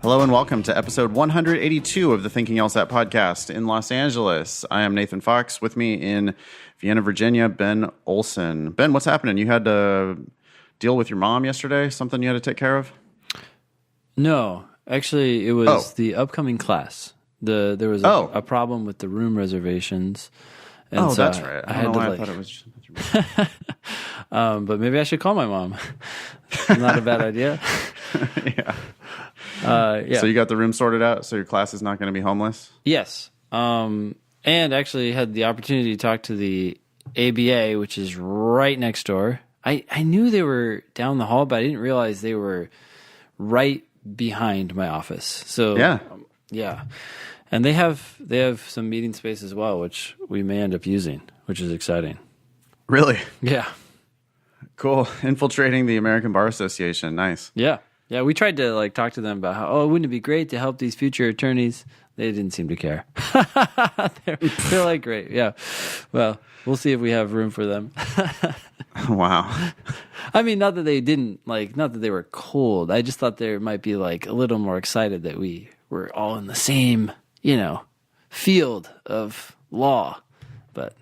Hello and welcome to episode 182 of the Thinking LSAT podcast in Los Angeles. I am Nathan Fox. With me in Vienna, Virginia, Ben Olson. Ben, what's happening? You had to deal with your mom yesterday? Something you had to take care of? No, actually, it was the upcoming class. There was a problem with the room reservations. And so that's right. I had to I thought it was. But maybe I should call my mom. Not a bad idea. Yeah. Yeah. So you got the room sorted out, so your class is not going to be homeless? Yes. And actually had the opportunity to talk to the ABA, which is right next door. I knew they were down the hall, but I didn't realize they were right behind my office. So yeah. And they have some meeting space as well, which we may end up using, which is exciting. Really? Yeah. Cool. Infiltrating the American Bar Association. Nice. Yeah. Yeah, we tried to talk to them about how, wouldn't it be great to help these future attorneys? They didn't seem to care. they're like, great, yeah. Well, we'll see if we have room for them. Wow. I mean, not that they didn't, not that they were cold. I just thought they might be a little more excited that we were all in the same, field of law. But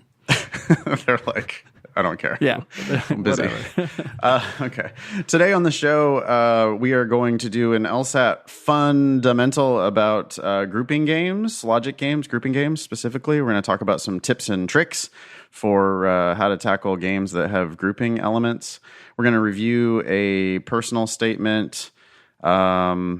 they're like, I don't care. Yeah. I'm busy. Okay. Today on the show, we are going to do an LSAT fundamental about grouping games, logic games, grouping games specifically. We're going to talk about some tips and tricks for how to tackle games that have grouping elements. We're going to review a personal statement. I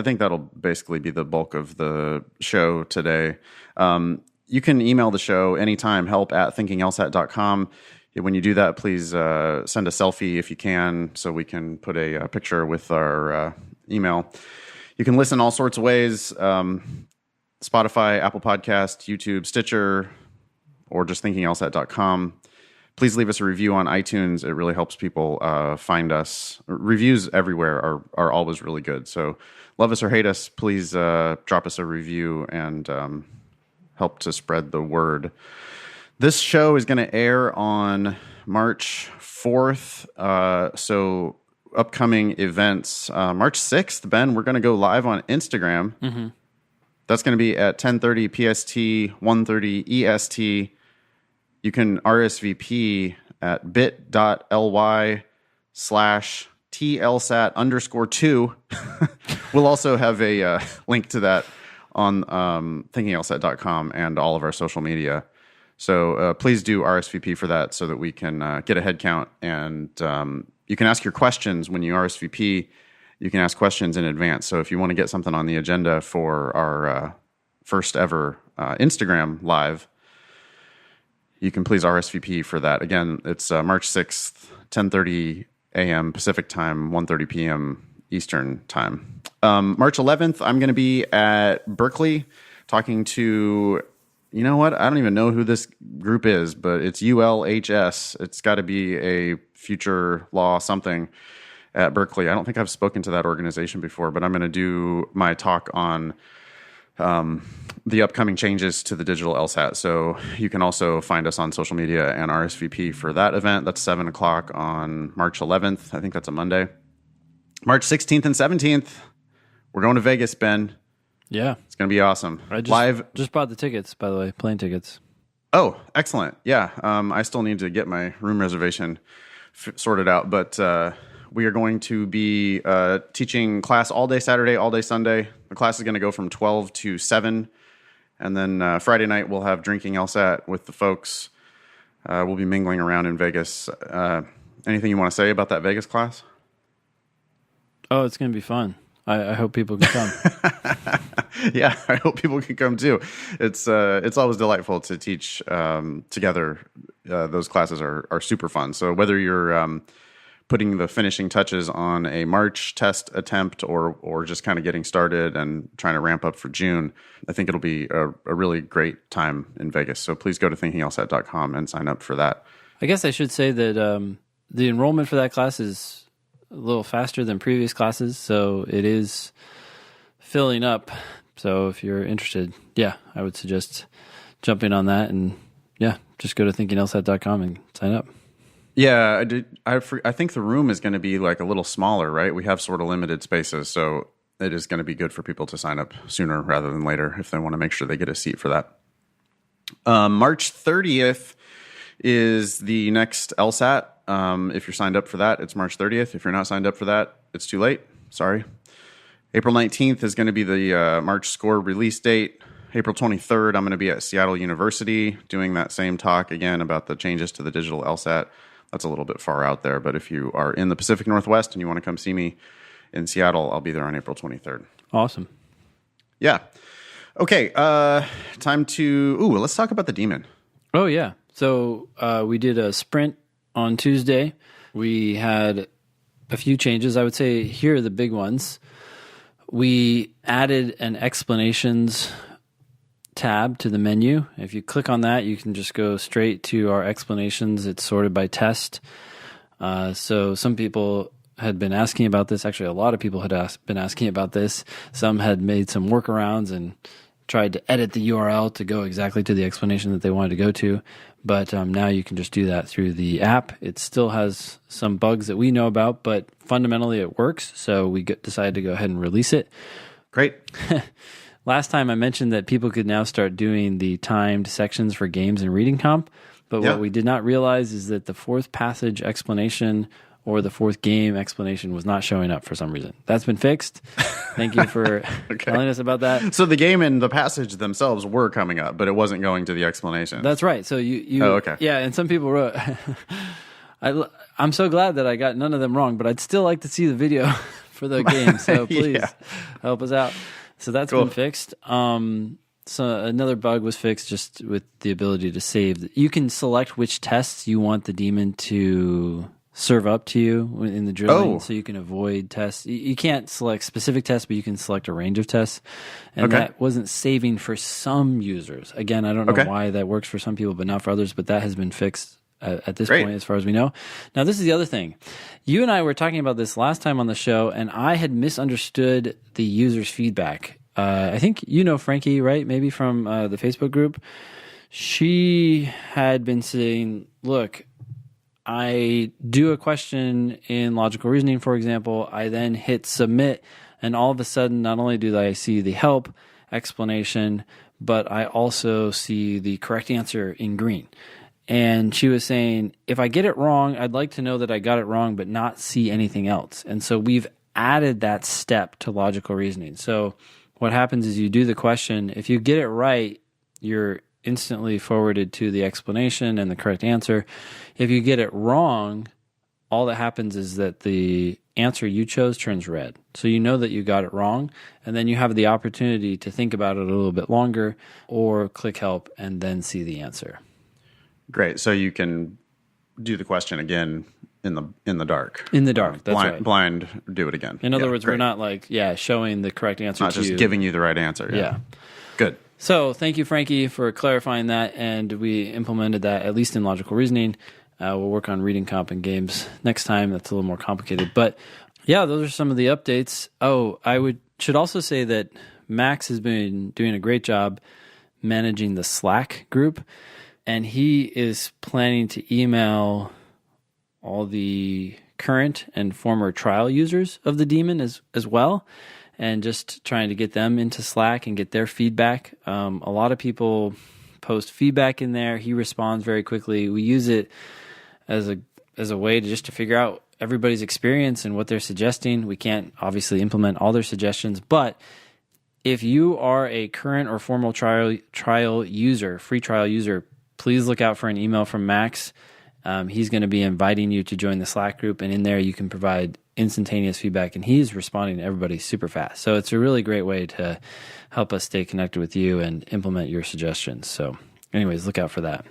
think that'll basically be the bulk of the show today. You can email the show anytime, help@thinkinglsat.com. When you do that, please send a selfie if you can, so we can put a picture with our email. You can listen all sorts of ways, Spotify, Apple Podcast, YouTube, Stitcher, or just thinkinglsat.com. Please leave us a review on iTunes. It really helps people find us. Reviews everywhere are always really good. So love us or hate us, please drop us a review and help to spread the word. This show is going to air on March 4th. So upcoming events. March 6th, Ben, we're going to go live on Instagram. Mm-hmm. That's going to be at 10:30 PST, 1:30 EST. You can RSVP at bit.ly/TLSAT_2. We'll also have a link to that on thinkinglsat.com and all of our social media. So please do RSVP for that so that we can get a head count. And you can ask your questions when you RSVP. You can ask questions in advance. So if you want to get something on the agenda for our first ever Instagram live, you can please RSVP for that. Again, it's March 6th, 10:30 a.m. Pacific time, 1:30 p.m. Eastern time. March 11th, I'm going to be at Berkeley talking to... You know what? I don't even know who this group is, but it's ULHS. It's got to be a future law something at Berkeley. I don't think I've spoken to that organization before, but I'm going to do my talk on the upcoming changes to the digital LSAT. So you can also find us on social media and RSVP for that event. That's 7 o'clock on March 11th. I think that's a Monday. March 16th and 17th, we're going to Vegas, Ben. Yeah. It's going to be awesome. I Live. Just bought the tickets, by the way, plane tickets. Oh, excellent. Yeah. I still need to get my room reservation sorted out, but we are going to be teaching class all day Saturday, all day Sunday. The class is going to go from 12 to 7. And then Friday night, we'll have Drinking LSAT with the folks. We'll be mingling around in Vegas. Anything you want to say about that Vegas class? Oh, it's going to be fun. I hope people can come. Yeah, I hope people can come too. It's always delightful to teach together. Those classes are super fun. So whether you're putting the finishing touches on a March test attempt or just kind of getting started and trying to ramp up for June, I think it'll be a really great time in Vegas. So please go to thinkinglsat.com and sign up for that. I guess I should say that the enrollment for that class is a little faster than previous classes, so it is filling up. So if you're interested, I would suggest jumping on that and just go to thinkinglsat.com and sign up. Yeah, I think the room is going to be like a little smaller, right? We have sort of limited spaces, so it is going to be good for people to sign up sooner rather than later if they want to make sure they get a seat for that. March 30th is the next LSAT. If you're signed up for that, it's March 30th. If you're not signed up for that, it's too late. Sorry. April 19th is going to be the March score release date. April 23rd, I'm going to be at Seattle University doing that same talk again about the changes to the digital LSAT. That's a little bit far out there, but if you are in the Pacific Northwest and you want to come see me in Seattle, I'll be there on April 23rd. Awesome. Yeah. Okay. Time to... let's talk about the Demon. Oh, yeah. So we did a sprint on Tuesday. We had a few changes. I would say here are the big ones. We added an explanations tab to the menu. If you click on that, you can just go straight to our explanations. It's sorted by test. So some people had been asking about this. Actually, a lot of people had been asking about this. Some had made some workarounds and tried to edit the URL to go exactly to the explanation that they wanted to go to. But now you can just do that through the app. It still has some bugs that we know about, but fundamentally it works. So we decided to go ahead and release it. Great. Last time I mentioned that people could now start doing the timed sections for games and reading comp. But what we did not realize is that the fourth passage explanation or the fourth game explanation was not showing up for some reason. That's been fixed. Thank you for telling us about that. So the game and the passage themselves were coming up, but it wasn't going to the explanation. That's right. So you okay. Yeah, and some people wrote, I'm so glad that I got none of them wrong, but I'd still like to see the video for the game. So please help us out. So that's been fixed. So another bug was fixed just with the ability to save. You can select which tests you want the Demon to serve up to you in the drilling, so you can avoid tests. You can't select specific tests, but you can select a range of tests. And that wasn't saving for some users. Again, I don't know why that works for some people, but not for others. But that has been fixed at this point, as far as we know. Now, this is the other thing. You and I were talking about this last time on the show, and I had misunderstood the user's feedback. I think you know Frankie, right? Maybe from the Facebook group. She had been saying, look, I do a question in logical reasoning, for example. I then hit submit, and all of a sudden, not only do I see the help explanation, but I also see the correct answer in green. And she was saying, if I get it wrong, I'd like to know that I got it wrong, but not see anything else. And so we've added that step to logical reasoning. So what happens is you do the question. If you get it right, you're instantly forwarded to the explanation and the correct answer. If you get it wrong, all that happens is that the answer you chose turns red. So you know that you got it wrong, and then you have the opportunity to think about it a little bit longer or click help and then see the answer. Great. So you can do the question again in the dark. In the dark, that's right. Blind, do it again. In other words, we're not showing the correct answer not to you. Not just giving you the right answer. Yeah. Good. So thank you, Frankie, for clarifying that, and we implemented that at least in logical reasoning. We'll work on reading comp and games next time. That's a little more complicated. But yeah, those are some of the updates. Oh, should also say that Max has been doing a great job managing the Slack group, and he is planning to email all the current and former trial users of the Demon as well, and just trying to get them into Slack and get their feedback. A lot of people post feedback in there. He responds very quickly. We use it as a way to figure out everybody's experience and what they're suggesting. We can't obviously implement all their suggestions, but if you are a current or formal trial user, free trial user, please look out for an email from Max. He's going to be inviting you to join the Slack group, and in there you can provide instantaneous feedback, and he's responding to everybody super fast. So it's a really great way to help us stay connected with you and implement your suggestions. So anyways, look out for that.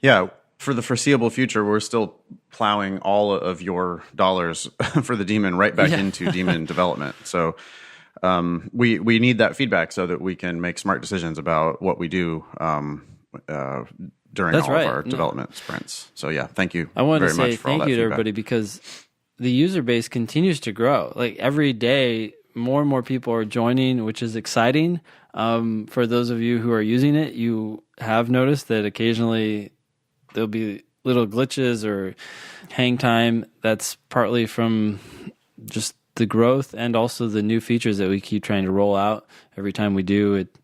Yeah. For the foreseeable future, we're still plowing all of your dollars for the Demon right back into Demon development. So we need that feedback so that we can make smart decisions about what we do during all of our development sprints. So yeah, thank you. I want to say thank you to everybody, because the user base continues to grow. Like every day, more and more people are joining, which is exciting. For those of you who are using it, you have noticed that occasionally there'll be little glitches or hang time. That's partly from just the growth and also the new features that we keep trying to roll out. Every time we do, it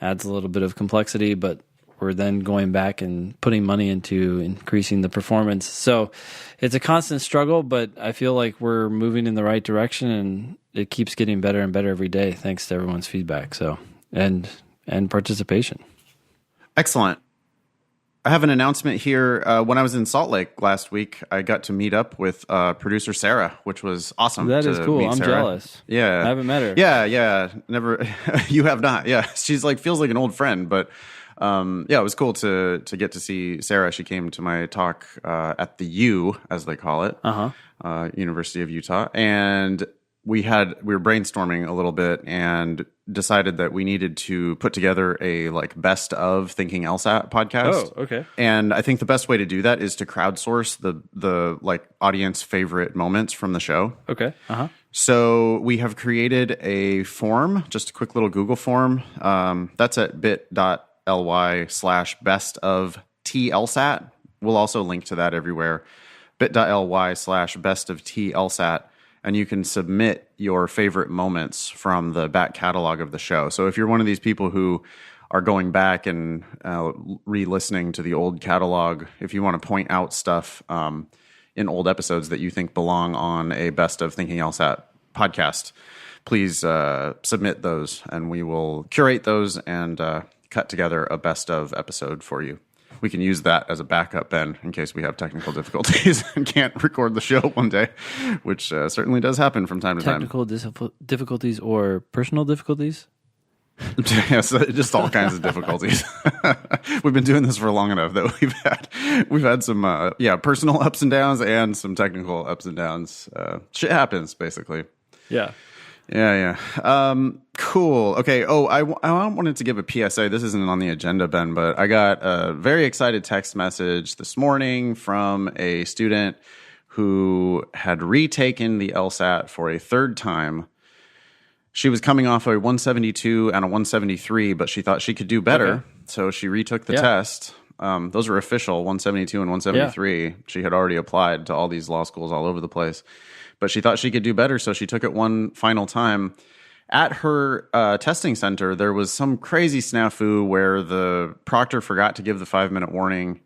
adds a little bit of complexity, but we're then going back and putting money into increasing the performance. So it's a constant struggle, but I feel like we're moving in the right direction, and it keeps getting better and better every day thanks to everyone's feedback and participation. Excellent. I have an announcement here. When I was in Salt Lake last week, I got to meet up with producer Sarah, which was awesome. That is cool. I'm Sarah. jealous. Yeah. I haven't met her. Yeah. Never. You have not. Yeah. She's feels like an old friend, but it was cool to get to see Sarah. She came to my talk at the U, as they call it, University of Utah, and we were brainstorming a little bit and decided that we needed to put together a best of Thinking LSAT podcast. Oh, okay. And I think the best way to do that is to crowdsource the audience favorite moments from the show. Okay. So we have created a form, just a quick little Google form. That's at bit.ly/bestoftLSAT. We'll also link to that everywhere. bit.ly/bestoftLSAT. And you can submit your favorite moments from the back catalog of the show. So if you're one of these people who are going back and re-listening to the old catalog, if you want to point out stuff in old episodes that you think belong on a Best of Thinking LSAT podcast, please submit those, and we will curate those and cut together a best of episode for you. We can use that as a backup, Ben, in case we have technical difficulties and can't record the show one day, which certainly does happen from time to time. Technical difficulties or personal difficulties? Yes, just all kinds of difficulties. We've been doing this for long enough that we've had some personal ups and downs and some technical ups and downs. Shit happens, basically. Yeah. Yeah. Cool. Okay. Oh, I wanted to give a PSA. This isn't on the agenda, Ben, but I got a very excited text message this morning from a student who had retaken the LSAT for a third time. She was coming off a 172 and a 173, but she thought she could do better. Okay. So she retook the test. Those were official, 172 and 173. Yeah. She had already applied to all these law schools all over the place. But she thought she could do better, so she took it one final time. At her testing center, there was some crazy snafu where the proctor forgot to give the 5-minute warning.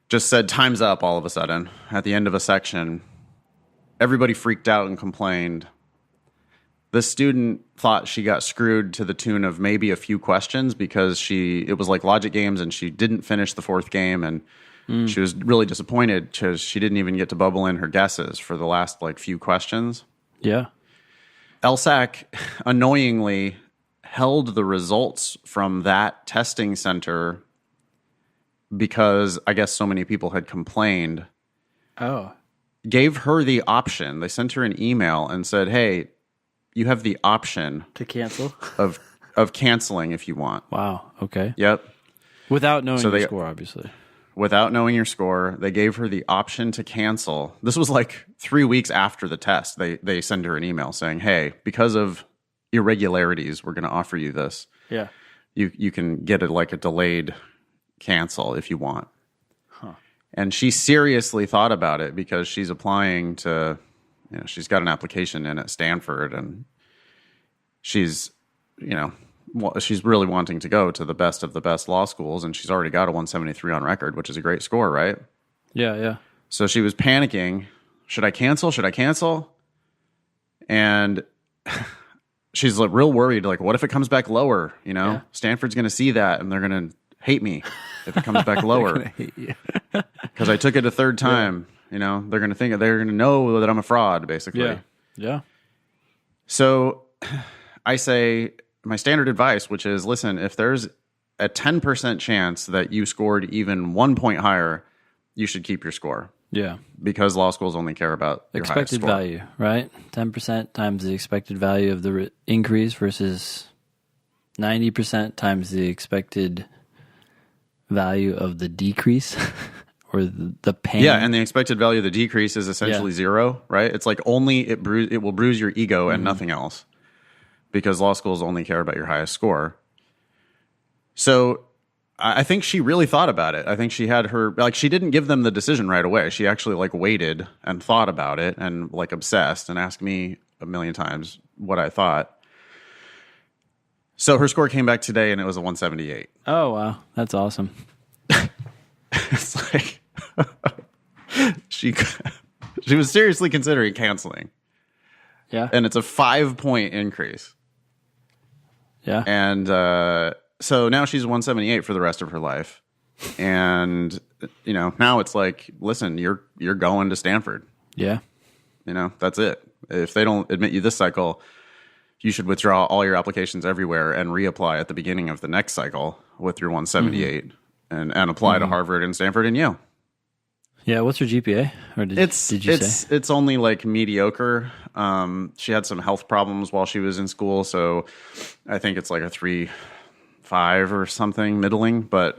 Just said, time's up all of a sudden at the end of a section. Everybody freaked out and complained. The student thought she got screwed to the tune of maybe a few questions because it was like logic games and she didn't finish the fourth game, and she was really disappointed because she didn't even get to bubble in her guesses for the last few questions. Yeah. LSAC annoyingly held the results from that testing center because I guess so many people had complained. Oh. Gave her the option. They sent her an email and said, hey, you have the option to cancel of canceling if you want. Wow. Okay. Yep. Without knowing the score, obviously. Without knowing your score, they gave her the option to cancel. This was 3 weeks after the test. They send her an email saying, hey, because of irregularities, we're going to offer you this. Yeah. You can get a delayed cancel if you want. Huh. And she seriously thought about it because she's applying to, she's got an application in at Stanford, and she's really wanting to go to the best of the best law schools, and she's already got a 173 on record, which is a great score, right? Yeah. So she was panicking. Should I cancel? And she's real worried. What if it comes back lower? Yeah. Stanford's going to see that, and they're going to hate me if it comes back lower. Because I took it a third time. Yeah. They're going to know that I'm a fraud, basically. Yeah. So I say, my standard advice, which is, listen, if there's a 10% chance that you scored even 1 point higher, you should keep your score. Yeah. Because law schools only care about your expected value, right? 10% times the expected value of the increase versus 90% times the expected value of the decrease or the pain. Yeah, and the expected value of the decrease is essentially zero, right? It's only it will bruise your ego and nothing else. Because law schools only care about your highest score. So I think she really thought about it. I think she had her, like, she didn't give them the decision right away. She actually like waited and thought about it and like obsessed and asked me a million times what I thought. So her score came back today and it was a 178. Oh, wow. That's awesome. It's like she was seriously considering canceling. Yeah. And it's a 5-point increase. Yeah. And so now she's 178 for the rest of her life. And, you know, now it's like, listen, you're going to Stanford. Yeah. You know, that's it. If they don't admit you this cycle, you should withdraw all your applications everywhere and reapply at the beginning of the next cycle with your 178 and apply to Harvard and Stanford and Yale. Yeah, what's her GPA? Or did you say? It's only like mediocre. She had some health problems while she was in school, so I think it's like a 3.5 or something, middling. But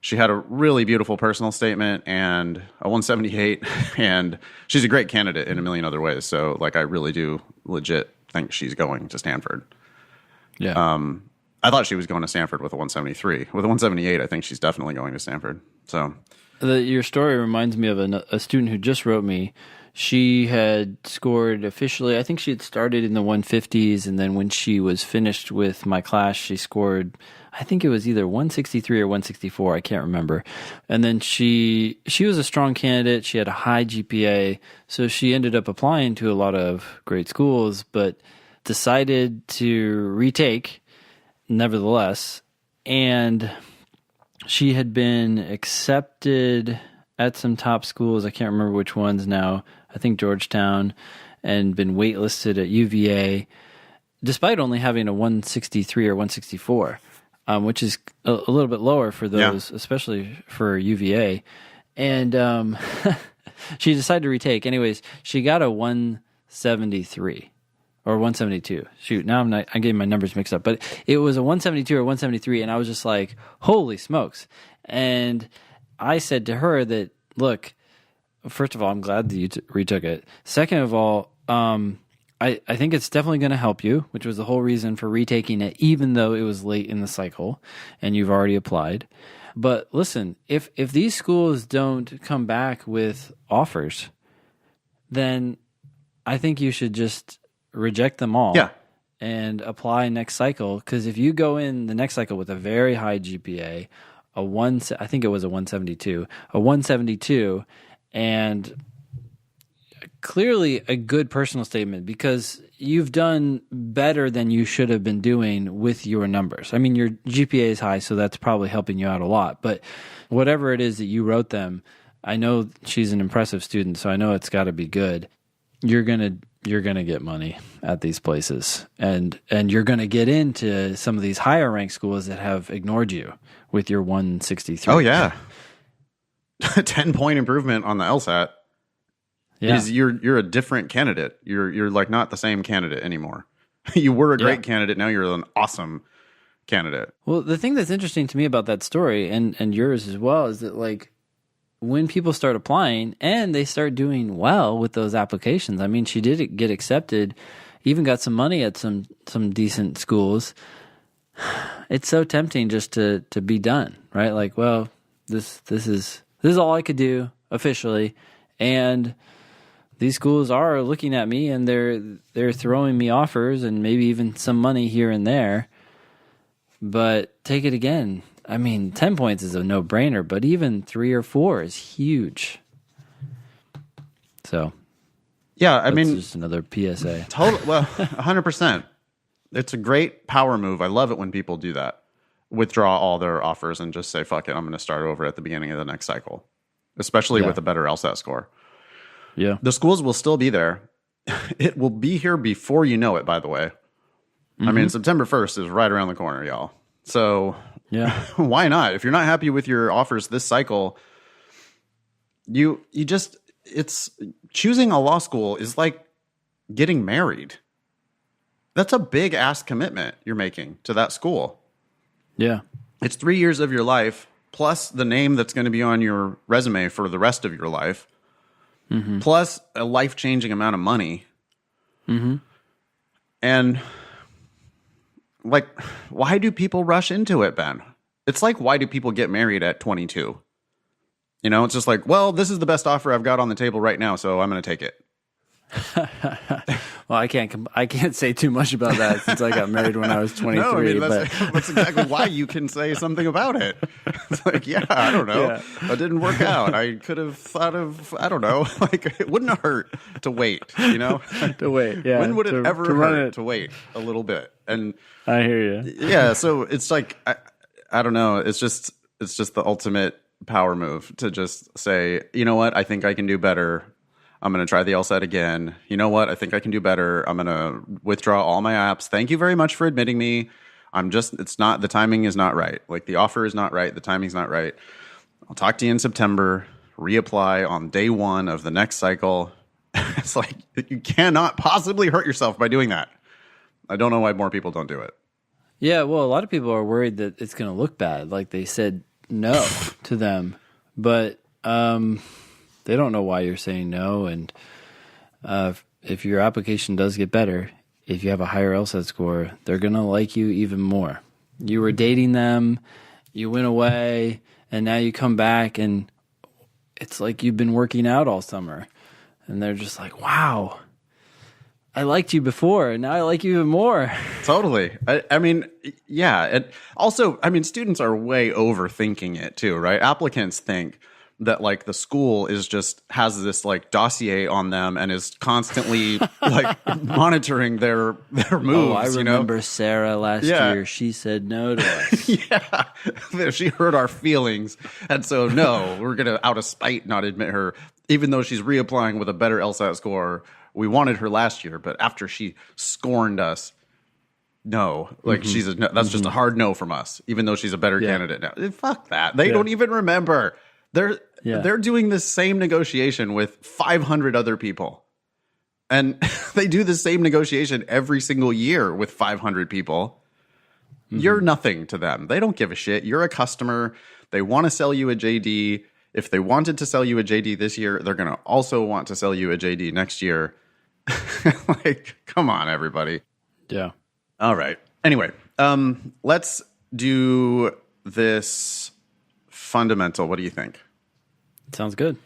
she had a really beautiful personal statement and a 178, and she's a great candidate in a million other ways. So, like, I really do legit think she's going to Stanford. Yeah. I thought she was going to Stanford with a 173. With a 178, I think she's definitely going to Stanford. So. Your story reminds me of a student who just wrote me. She had scored officially, I think she had started in the 150s, and then when she was finished with my class, she scored, I think it was either 163 or 164, I can't remember. And then she was a strong candidate, she had a high GPA, so she ended up applying to a lot of great schools, but decided to retake, nevertheless, and she had been accepted at some top schools. I can't remember which ones now. I think Georgetown, and been waitlisted at UVA, despite only having a 163 or 164, which is a little bit lower for those, especially for UVA. And she decided to retake. Anyways, she got a 173. Or 172. Shoot, now I'm getting my numbers mixed up. But it was a 172 or 173, and I was just like, holy smokes. And I said to her that, look, first of all, I'm glad that you retook it. Second of all, I think it's definitely going to help you, which was the whole reason for retaking it, even though it was late in the cycle and you've already applied. But listen, if these schools don't come back with offers, then I think you should just reject them all and apply next cycle. Because if you go in the next cycle with a very high GPA, I think it was a 172, and clearly a good personal statement, because you've done better than you should have been doing with your numbers. I mean, your GPA is high, so that's probably helping you out a lot. But whatever it is that you wrote them, I know she's an impressive student, so I know it's got to be good. You're gonna get money at these places, and you're gonna get into some of these higher ranked schools that have ignored you with your 163. Oh yeah, 10-point improvement on the LSAT. Yeah, you're a different candidate. You're like not the same candidate anymore. You were a great candidate. Now you're an awesome candidate. Well, the thing that's interesting to me about that story and yours as well is that, like, when people start applying and they start doing well with those applications, I mean, she did get accepted, even got some money at some decent schools. It's so tempting just to be done, right? Like, well, this is all I could do officially, and these schools are looking at me and they're throwing me offers and maybe even some money here and there. But take it again. I mean, 10 points is a no-brainer, but even 3 or 4 is huge. So, yeah, I mean, just another PSA. Well, 100%. It's a great power move. I love it when people do that. Withdraw all their offers and just say, fuck it, I'm going to start over at the beginning of the next cycle, especially with a better LSAT score. Yeah. The schools will still be there. It will be here before you know it, by the way. I mean, September 1st is right around the corner, y'all. So yeah, why not? If you're not happy with your offers this cycle, it's choosing a law school is like getting married. That's a big ass commitment you're making to that school. Yeah. It's 3 years of your life plus the name that's going to be on your resume for the rest of your life, plus a life-changing amount of money. And like, why do people rush into it, Ben? It's like, why do people get married at 22? You know, it's just like, well, this is the best offer I've got on the table right now, so I'm going to take it. Well, I can't say too much about that since I got married when I was 23. No, I mean, but that's exactly why you can say something about it. It's like, yeah, I don't know. Yeah. That didn't work out. I could have thought of, I don't know. Like, it wouldn't hurt to wait, you know? to wait, yeah. When would it ever run hurt it? to wait a little bit? And I hear you. yeah, so it's like, I don't know. It's just the ultimate power move to just say, you know what? I think I can do better. I'm going to try the LSAT again. You know what? I think I can do better. I'm going to withdraw all my apps. Thank you very much for admitting me. The timing is not right. Like, the offer is not right. The timing's not right. I'll talk to you in September, reapply on day one of the next cycle. It's like, you cannot possibly hurt yourself by doing that. I don't know why more people don't do it. Yeah, well, a lot of people are worried that it's going to look bad. Like, they said no to them. But, they don't know why you're saying no, and if your application does get better, if you have a higher LSAT score, they're going to like you even more. You were dating them, you went away, and now you come back, and it's like you've been working out all summer. And they're just like, wow, I liked you before, and now I like you even more. Totally. I mean, yeah. And also, I mean, students are way overthinking it too, right? Applicants think that like the school has this like dossier on them and is constantly like monitoring their moves. Oh, I remember Sarah last year. She said no to us. Yeah. She hurt our feelings. And so, no, we're going to, out of spite, not admit her, even though she's reapplying with a better LSAT score. We wanted her last year, but after she scorned us, no, like that's just a hard no from us, even though she's a better candidate now. Fuck that. They don't even remember. They're doing the same negotiation with 500 other people. And they do the same negotiation every single year with 500 people. Mm-hmm. You're nothing to them. They don't give a shit. You're a customer. They want to sell you a JD. If they wanted to sell you a JD this year, they're going to also want to sell you a JD next year. Like, come on, everybody. Yeah. All right. Anyway, let's do this fundamental. What do you think? Sounds good.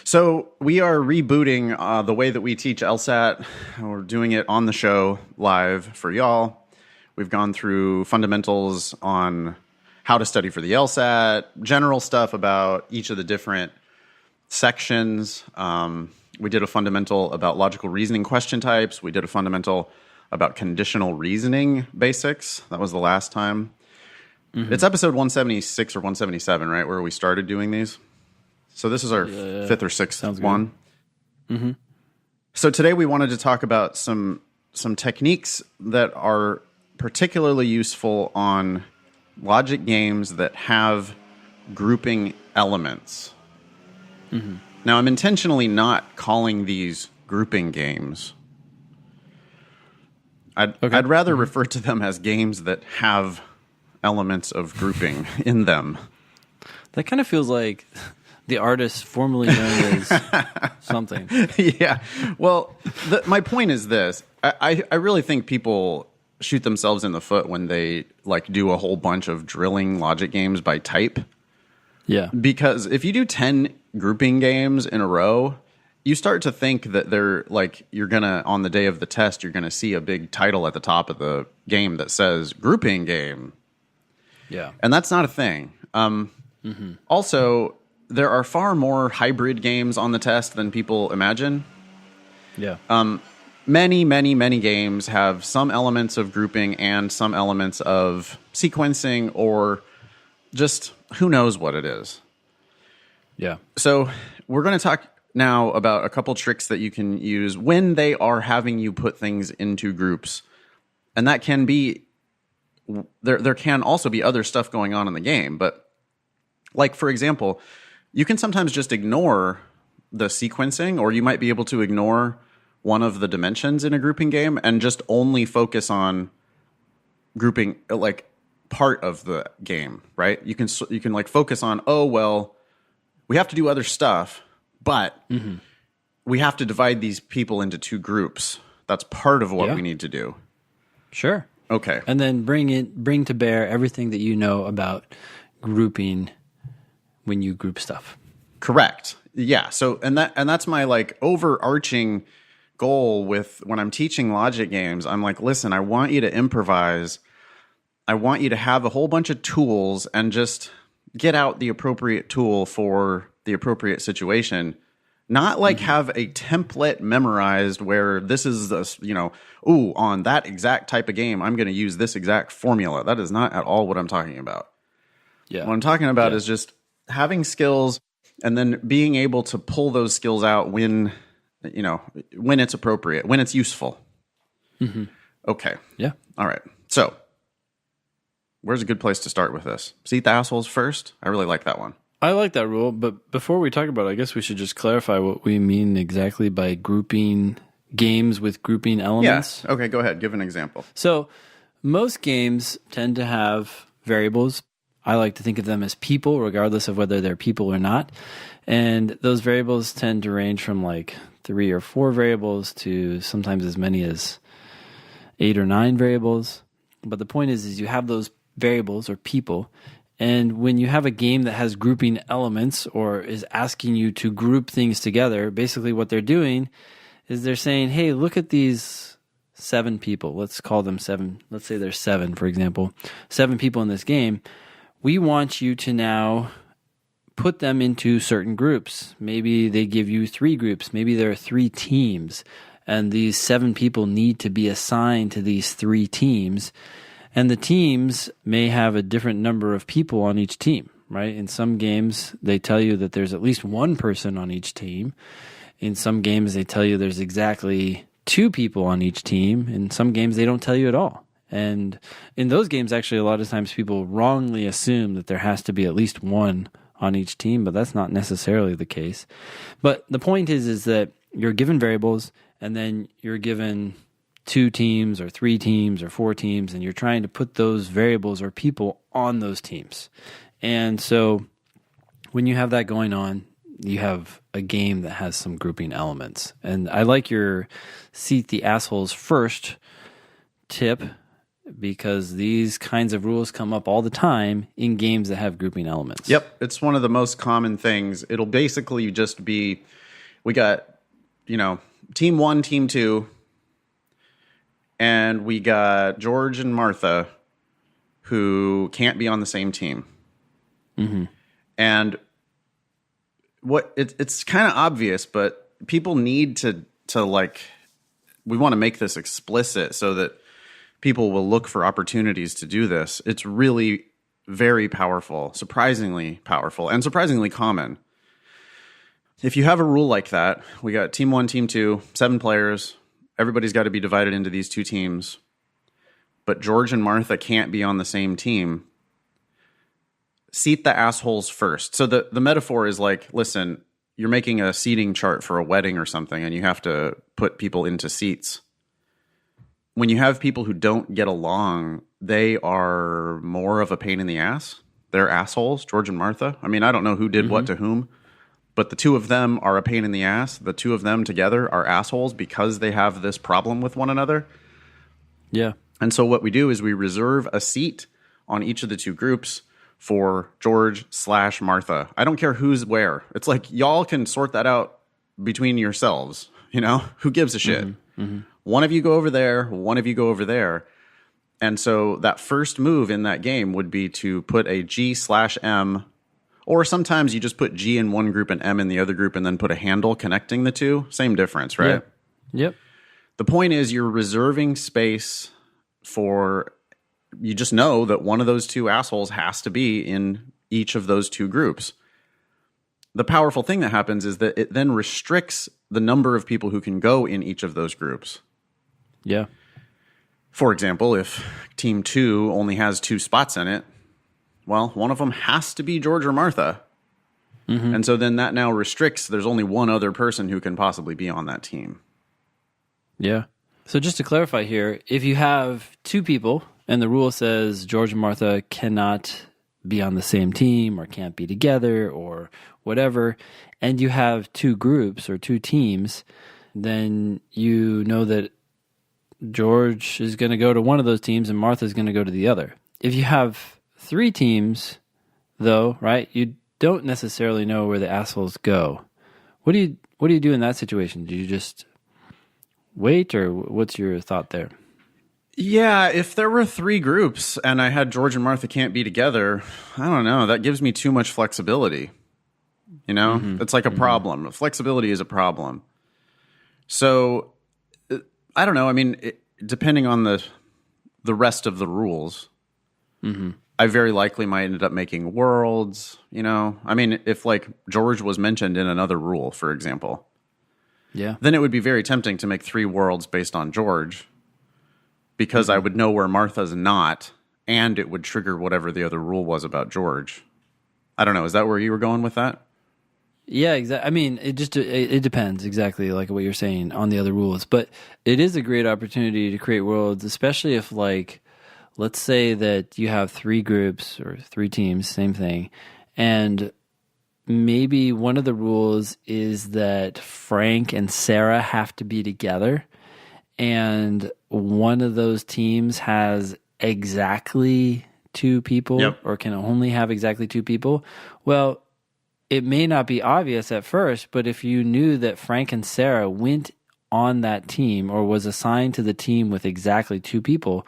So we are rebooting the way that we teach LSAT. We're doing it on the show live for y'all. We've gone through fundamentals on how to study for the LSAT, general stuff about each of the different sections. We did a fundamental about logical reasoning question types. We did a fundamental about conditional reasoning basics. That was the last time. Mm-hmm. It's episode 176 or 177, right, where we started doing these. So this is our fifth or sixth one. Mm-hmm. So today we wanted to talk about some techniques that are particularly useful on logic games that have grouping elements. Mm-hmm. Now, I'm intentionally not calling these grouping games. I'd rather refer to them as games that have elements of grouping in them. That kind of feels like the artist formerly known as something. Yeah. Well, my point is this. I really think people shoot themselves in the foot when they like do a whole bunch of drilling logic games by type. Yeah. Because if you do 10 grouping games in a row, you start to think that they're like, you're going to, on the day of the test, you're going to see a big title at the top of the game that says grouping game. Yeah. And that's not a thing. Also, there are far more hybrid games on the test than people imagine. Yeah. Many, many, many games have some elements of grouping and some elements of sequencing or just who knows what it is. Yeah. So we're going to talk now about a couple tricks that you can use when they are having you put things into groups. And that can be, there can also be other stuff going on in the game. But like, for example, you can sometimes just ignore the sequencing, or you might be able to ignore one of the dimensions in a grouping game and just only focus on grouping, like part of the game, right? You can like focus on, oh, well, we have to do other stuff, but we have to divide these people into two groups. That's part of what we need to do. Sure. Okay. And then bring to bear everything that you know about grouping when you group stuff. Correct. Yeah. So and that's my like overarching goal with when I'm teaching logic games. I'm like, listen, I want you to improvise. I want you to have a whole bunch of tools and just get out the appropriate tool for the appropriate situation. Not like have a template memorized where this is this, on that exact type of game, I'm going to use this exact formula. That is not at all what I'm talking about. Yeah. What I'm talking about is just having skills and then being able to pull those skills out when it's appropriate, when it's useful. Mm-hmm. Okay. Yeah. All right. So where's a good place to start with this? Seat the assholes first. I really like that one. I like that rule, but before we talk about it, I guess we should just clarify what we mean exactly by grouping games with grouping elements. Yeah. Okay, go ahead. Give an example. So most games tend to have variables. I like to think of them as people, regardless of whether they're people or not. And those variables tend to range from like 3 or 4 variables to sometimes as many as 8 or 9 variables. But the point is you have those variables or people. And when you have a game that has grouping elements or is asking you to group things together, basically what they're doing is they're saying, hey, look at these 7 people. Let's call them 7. Let's say there's 7, for example. 7 people in this game. We want you to now put them into certain groups. Maybe they give you 3 groups. Maybe there are 3 teams. And these 7 people need to be assigned to these 3 teams. And the teams may have a different number of people on each team, right? In some games, they tell you that there's at least 1 person on each team. In some games, they tell you there's exactly 2 people on each team. In some games, they don't tell you at all. And in those games, actually, a lot of times people wrongly assume that there has to be at least 1 on each team, but that's not necessarily the case. But the point is that you're given variables, and then you're given 2 teams or 3 teams or 4 teams, and you're trying to put those variables or people on those teams. And so when you have that going on, you have a game that has some grouping elements. And I like your seat the assholes first tip, because these kinds of rules come up all the time in games that have grouping elements. Yep. It's one of the most common things. It'll basically just be, we got, team 1, team 2, and we got George and Martha who can't be on the same team. Mm-hmm. And it's kind of obvious, but people need to like, we want to make this explicit so that people will look for opportunities to do this. It's really very powerful, surprisingly powerful, and surprisingly common. If you have a rule like that, we got team 1, team 2, 7 players. Everybody's got to be divided into these 2 teams. But George and Martha can't be on the same team. Seat the assholes first. So the metaphor is like, listen, you're making a seating chart for a wedding or something, and you have to put people into seats. When you have people who don't get along, they are more of a pain in the ass. They're assholes, George and Martha. I mean, I don't know who did what to whom, but the 2 of them are a pain in the ass. The 2 of them together are assholes because they have this problem with one another. Yeah. And so what we do is we reserve a seat on each of the 2 groups for George/Martha. I don't care who's where. It's like y'all can sort that out between yourselves. Who gives a shit? Mm-hmm. One of you go over there, one of you go over there. And so that first move in that game would be to put a G/M, or sometimes you just put G in one group and M in the other group and then put a handle connecting the 2. Same difference, right? Yep. The point is you're reserving space for, you just know that one of those 2 assholes has to be in each of those 2 groups. The powerful thing that happens is that it then restricts the number of people who can go in each of those groups. Yeah. For example, if team 2 only has 2 spots in it, well, one of them has to be George or Martha. Mm-hmm. And so then that now restricts, there's only one other person who can possibly be on that team. Yeah. So just to clarify here, if you have 2 people and the rule says George and Martha cannot be on the same team or can't be together or whatever, and you have 2 groups or 2 teams, then you know that George is going to go to one of those teams and Martha's going to go to the other. If you have 3 teams, though, right? You don't necessarily know where the assholes go. What do you do in that situation? Do you just wait, or what's your thought there? Yeah, if there were 3 groups and I had George and Martha can't be together, I don't know. That gives me too much flexibility. You know, it's like a problem. Flexibility is a problem. So I don't know. I mean, depending on the rest of the rules, I very likely might end up making worlds. You know, I mean, if like George was mentioned in another rule, for example, then it would be very tempting to make 3 worlds based on George, because I would know where Martha's not, and it would trigger whatever the other rule was about George. I don't know. Is that where you were going with that? Yeah, exactly. I mean, it depends exactly like what you're saying on the other rules, but it is a great opportunity to create worlds, especially if, like, let's say that you have 3 groups or 3 teams, same thing, and maybe one of the rules is that Frank and Sarah have to be together, and one of those teams has exactly 2 people, or can only have exactly 2 people. Well, it may not be obvious at first, but if you knew that Frank and Sarah went on that team or was assigned to the team with exactly 2 people,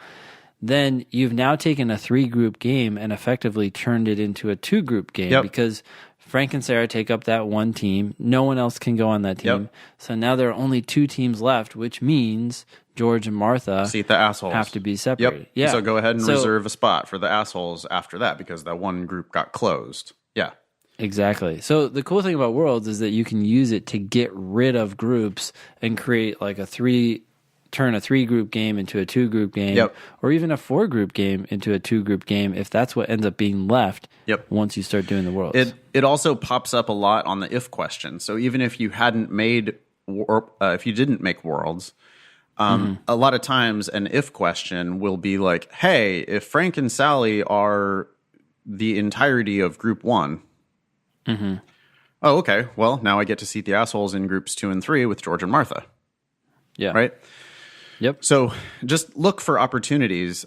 then you've now taken a 3-group game and effectively turned it into a 2-group game, because Frank and Sarah take up that one team. No one else can go on that team. So now there are only 2 teams left, which means George and Martha seat the assholes have to be separated. Yeah. So go ahead and reserve a spot for the assholes after that, because that one group got closed. Yeah. Exactly. So the cool thing about Worlds is that you can use it to get rid of groups and create like turn a 3-group game into a 2-group game, or even a 4-group game into a 2-group game, if that's what ends up being left once you start doing the Worlds. It also pops up a lot on the if question. So even if you hadn't made, if you didn't make Worlds, a lot of times an if question will be like, hey, if Frank and Sally are the entirety of group 1, oh, okay. Well, now I get to seat the assholes in groups 2 and 3 with George and Martha. Yeah. Right? Yep. So just look for opportunities,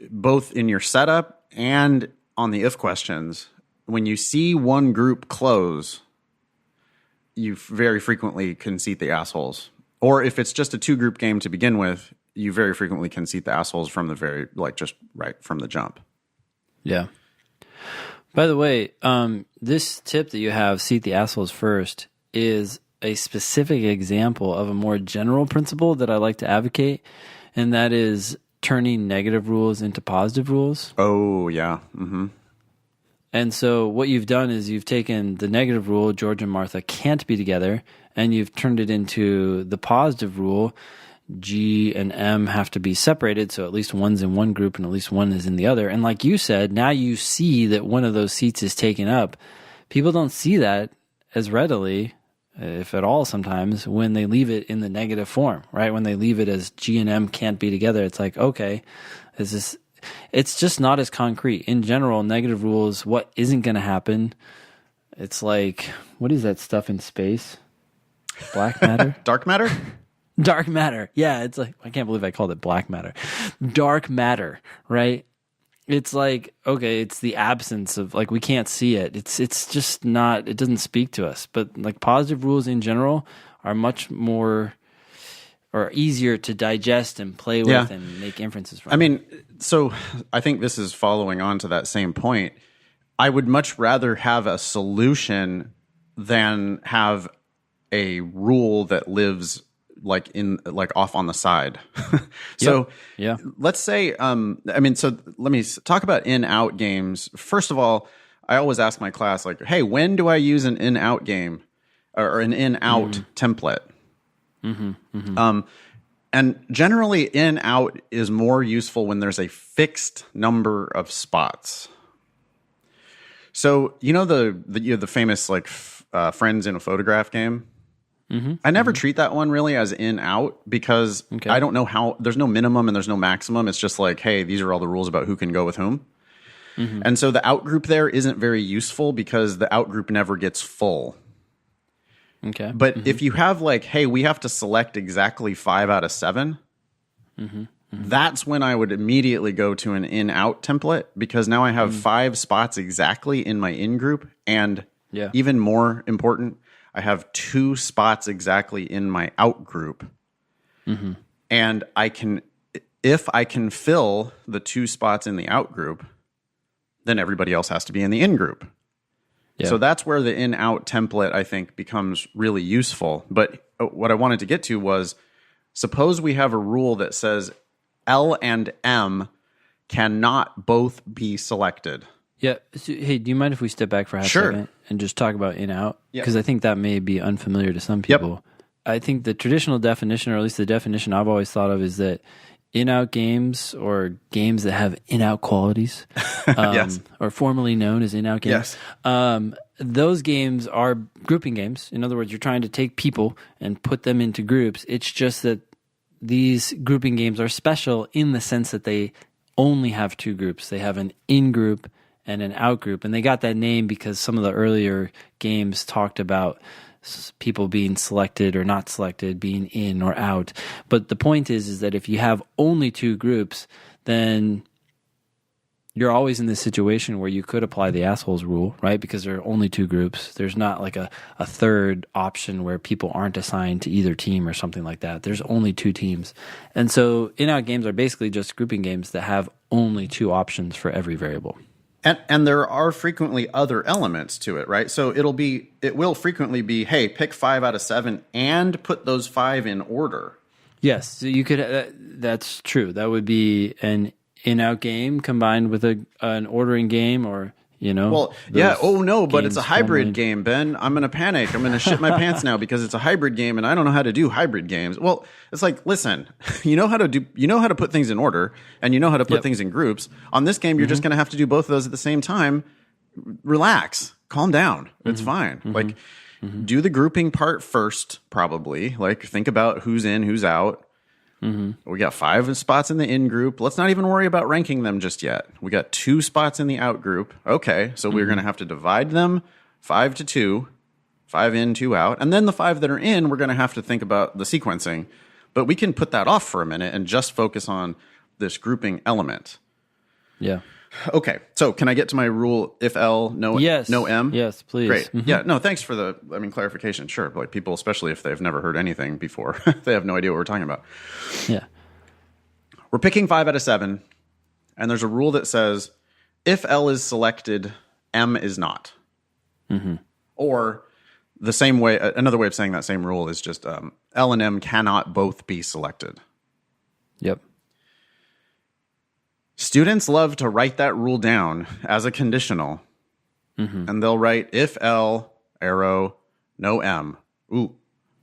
both in your setup and on the if questions. When you see one group close, you very frequently can seat the assholes. Or if it's just a 2-group game to begin with, you very frequently can seat the assholes from the just right from the jump. Yeah. By the way, this tip that you have, seat the assholes first, is a specific example of a more general principle that I like to advocate, and that is turning negative rules into positive rules. Oh, yeah. And so what you've done is you've taken the negative rule, George and Martha can't be together, and you've turned it into the positive rule, G and M have to be separated, so at least one's in one group and at least one is in the other. And like you said, now you see that one of those seats is taken up. People don't see that as readily, if at all sometimes, when they leave it in the negative form, right? When they leave it as G and M can't be together, it's like, okay, it's just not as concrete. In general, negative rules, what isn't going to happen, it's like, what is that stuff in space? Black matter? Dark matter? Dark matter. Yeah, it's like, I can't believe I called it black matter. Dark matter, right? It's like, okay, it's the absence of, like, we can't see it. It's just not, it doesn't speak to us. But like positive rules in general are much more or easier to digest and play with and make inferences from. I mean, so I think this is following on to that same point. I would much rather have a solution than have a rule that lives like off on the side. So let's say, so let me talk about in-out games. First of all, I always ask my class, like, hey, when do I use an in-out game or an in-out template? And generally in-out is more useful when there's a fixed number of spots. So, you know, the famous like friends in a photograph game. I never treat that one really as in-out because I don't know how, there's no minimum and there's no maximum. It's just like, hey, these are all the rules about who can go with whom. And so the out group there isn't very useful because the out group never gets full. But if you have like, hey, we have to select exactly 5 out of 7, that's when I would immediately go to an in-out template, because now I have 5 spots exactly in my in-group, and even more important, I have 2 spots exactly in my out-group. And if I can fill the 2 spots in the out-group, then everybody else has to be in the in-group. Yeah. So that's where the in-out template, I think, becomes really useful. But what I wanted to get to was, suppose we have a rule that says L and M cannot both be selected. Yeah. So, hey, do you mind if we step back for half a second and just talk about in-out? Because I think that may be unfamiliar to some people. I think the traditional definition, or at least the definition I've always thought of, is that in-out games, or games that have in-out qualities, or formerly known as in-out games, those games are grouping games. In other words, you're trying to take people and put them into groups. It's just that these grouping games are special in the sense that they only have 2 groups. They have an in-group and an out-group. And they got that name because some of the earlier games talked about people being selected or not selected, being in or out. But the point is that if you have only 2 groups, then you're always in this situation where you could apply the assholes rule, right? Because there are only 2 groups. There's not like a third option where people aren't assigned to either team or something like that. There's only 2 teams. And so in-out games are basically just grouping games that have only 2 options for every variable. And there are frequently other elements to it, right? So it will frequently be, hey, pick 5 out of 7 and put those 5 in order. Yes, so you could. That's true. That would be an in-out game combined with an ordering game, or Well, yeah. Oh no, but it's a hybrid game, Ben. I'm gonna panic. I'm gonna shit my pants now because it's a hybrid game, and I don't know how to do hybrid games. Well, it's like, listen, you know how to put things in order, and you know how to put things in groups. On this game, you're just gonna have to do both of those at the same time. Relax, calm down. It's fine. Like, do the grouping part first, probably. Like, think about who's in, who's out. We got 5 spots in the in group. Let's not even worry about ranking them just yet. We got 2 spots in the out group. Okay, so we're going to have to divide them 5 to 2, 5 in, 2 out. And then the 5 that are in, we're going to have to think about the sequencing. But we can put that off for a minute and just focus on this grouping element. Yeah. Okay, so can I get to my rule, if L, no M? Yes, please. Great. Yeah, no, thanks for the clarification. Sure, like people, especially if they've never heard anything before, they have no idea what we're talking about. Yeah. We're picking 5 out of 7, and there's a rule that says, if L is selected, M is not. Or the same way, another way of saying that same rule is just L and M cannot both be selected. Yep. Students love to write that rule down as a conditional, and they'll write if L, arrow, no M. Ooh,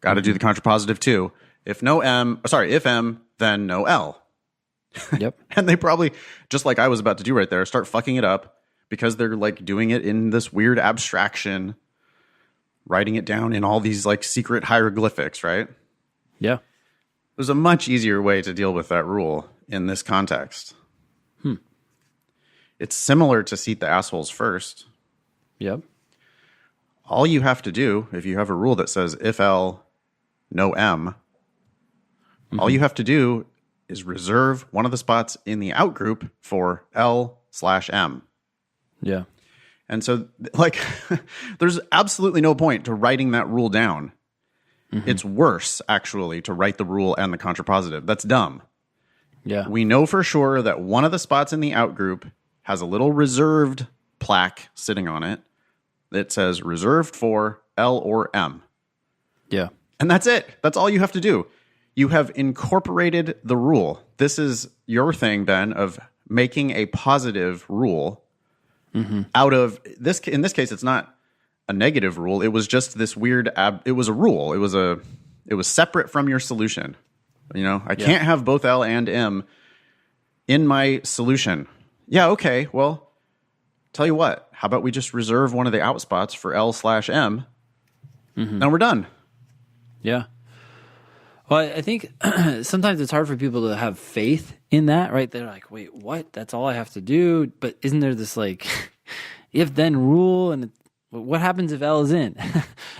got to do the contrapositive too. If M, then no L. Yep. And they probably, just like I was about to do right there, start fucking it up because they're like doing it in this weird abstraction, writing it down in all these like secret hieroglyphics, right? Yeah. There's a much easier way to deal with that rule in this context. It's similar to seat the assholes first. Yep. All you have to do, if you have a rule that says if L, no M, all you have to do is reserve one of the spots in the out group for L/M. Yeah. And so, like, there's absolutely no point to writing that rule down. It's worse, actually, to write the rule and the contrapositive. That's dumb. Yeah. We know for sure that one of the spots in the out group has a little reserved plaque sitting on it that says reserved for L or M. Yeah. And that's it. That's all you have to do. You have incorporated the rule. This is your thing, Ben, of making a positive rule out of this. In this case, it's not a negative rule. It was just this weird, it was a rule. It was separate from your solution. I can't have both L and M in my solution. Yeah, okay, well, tell you what, how about we just reserve one of the out spots for L/M, and we're done. Yeah. Well, I think sometimes it's hard for people to have faith in that, right? They're like, wait, what? That's all I have to do? But isn't there this, like, if-then rule? And what happens if L is in?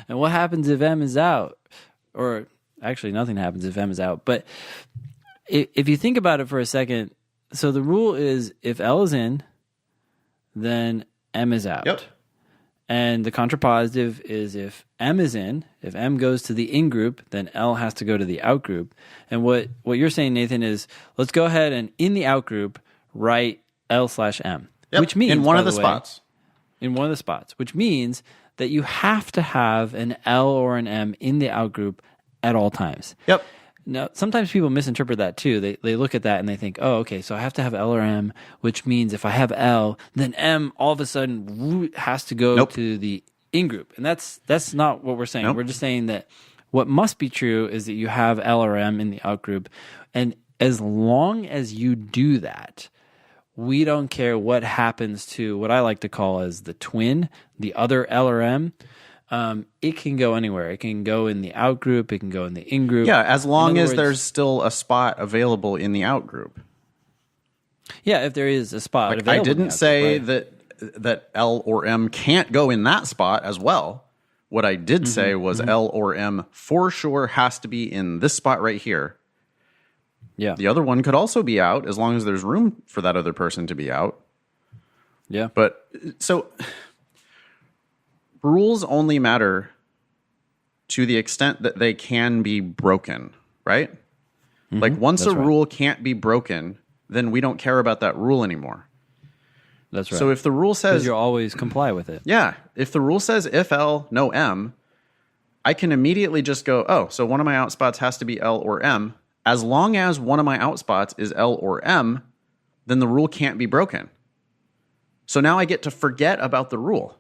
And what happens if M is out? Or actually, nothing happens if M is out. But if you think about it for a second, so the rule is if L is in, then M is out. Yep. And the contrapositive is if M is in, if M goes to the in group, then L has to go to the out group. And what you're saying, Nathan, is let's go ahead and in the out group write L/M, which means in one of the spots. In one of the spots, which means that you have to have an L or an M in the out group at all times. Yep. Now, sometimes people misinterpret that too. They look at that and they think, oh, okay, so I have to have L or M, which means if I have L, then M all of a sudden has to go to the in group. And that's not what we're saying. Nope. We're just saying that what must be true is that you have L or M in the out group. And as long as you do that, we don't care what happens to what I like to call as the twin, the other L or M. It can go anywhere. It can go in the out group. It can go in the in group. Yeah, as long as there's still a spot available in the out group. Yeah, if there is a spot available. I didn't say that L or M can't go in that spot as well. What I did say was L or M for sure has to be in this spot right here. Yeah. The other one could also be out as long as there's room for that other person to be out. Yeah. But so rules only matter to the extent that they can be broken, right? Like once a rule can't be broken, then we don't care about that rule anymore. That's right. So if the rule says you'll always comply with it. Yeah, if the rule says if L, no M, I can immediately just go, oh, so one of my outspots has to be L or M. As long as one of my outspots is L or M, then the rule can't be broken. So now I get to forget about the rule.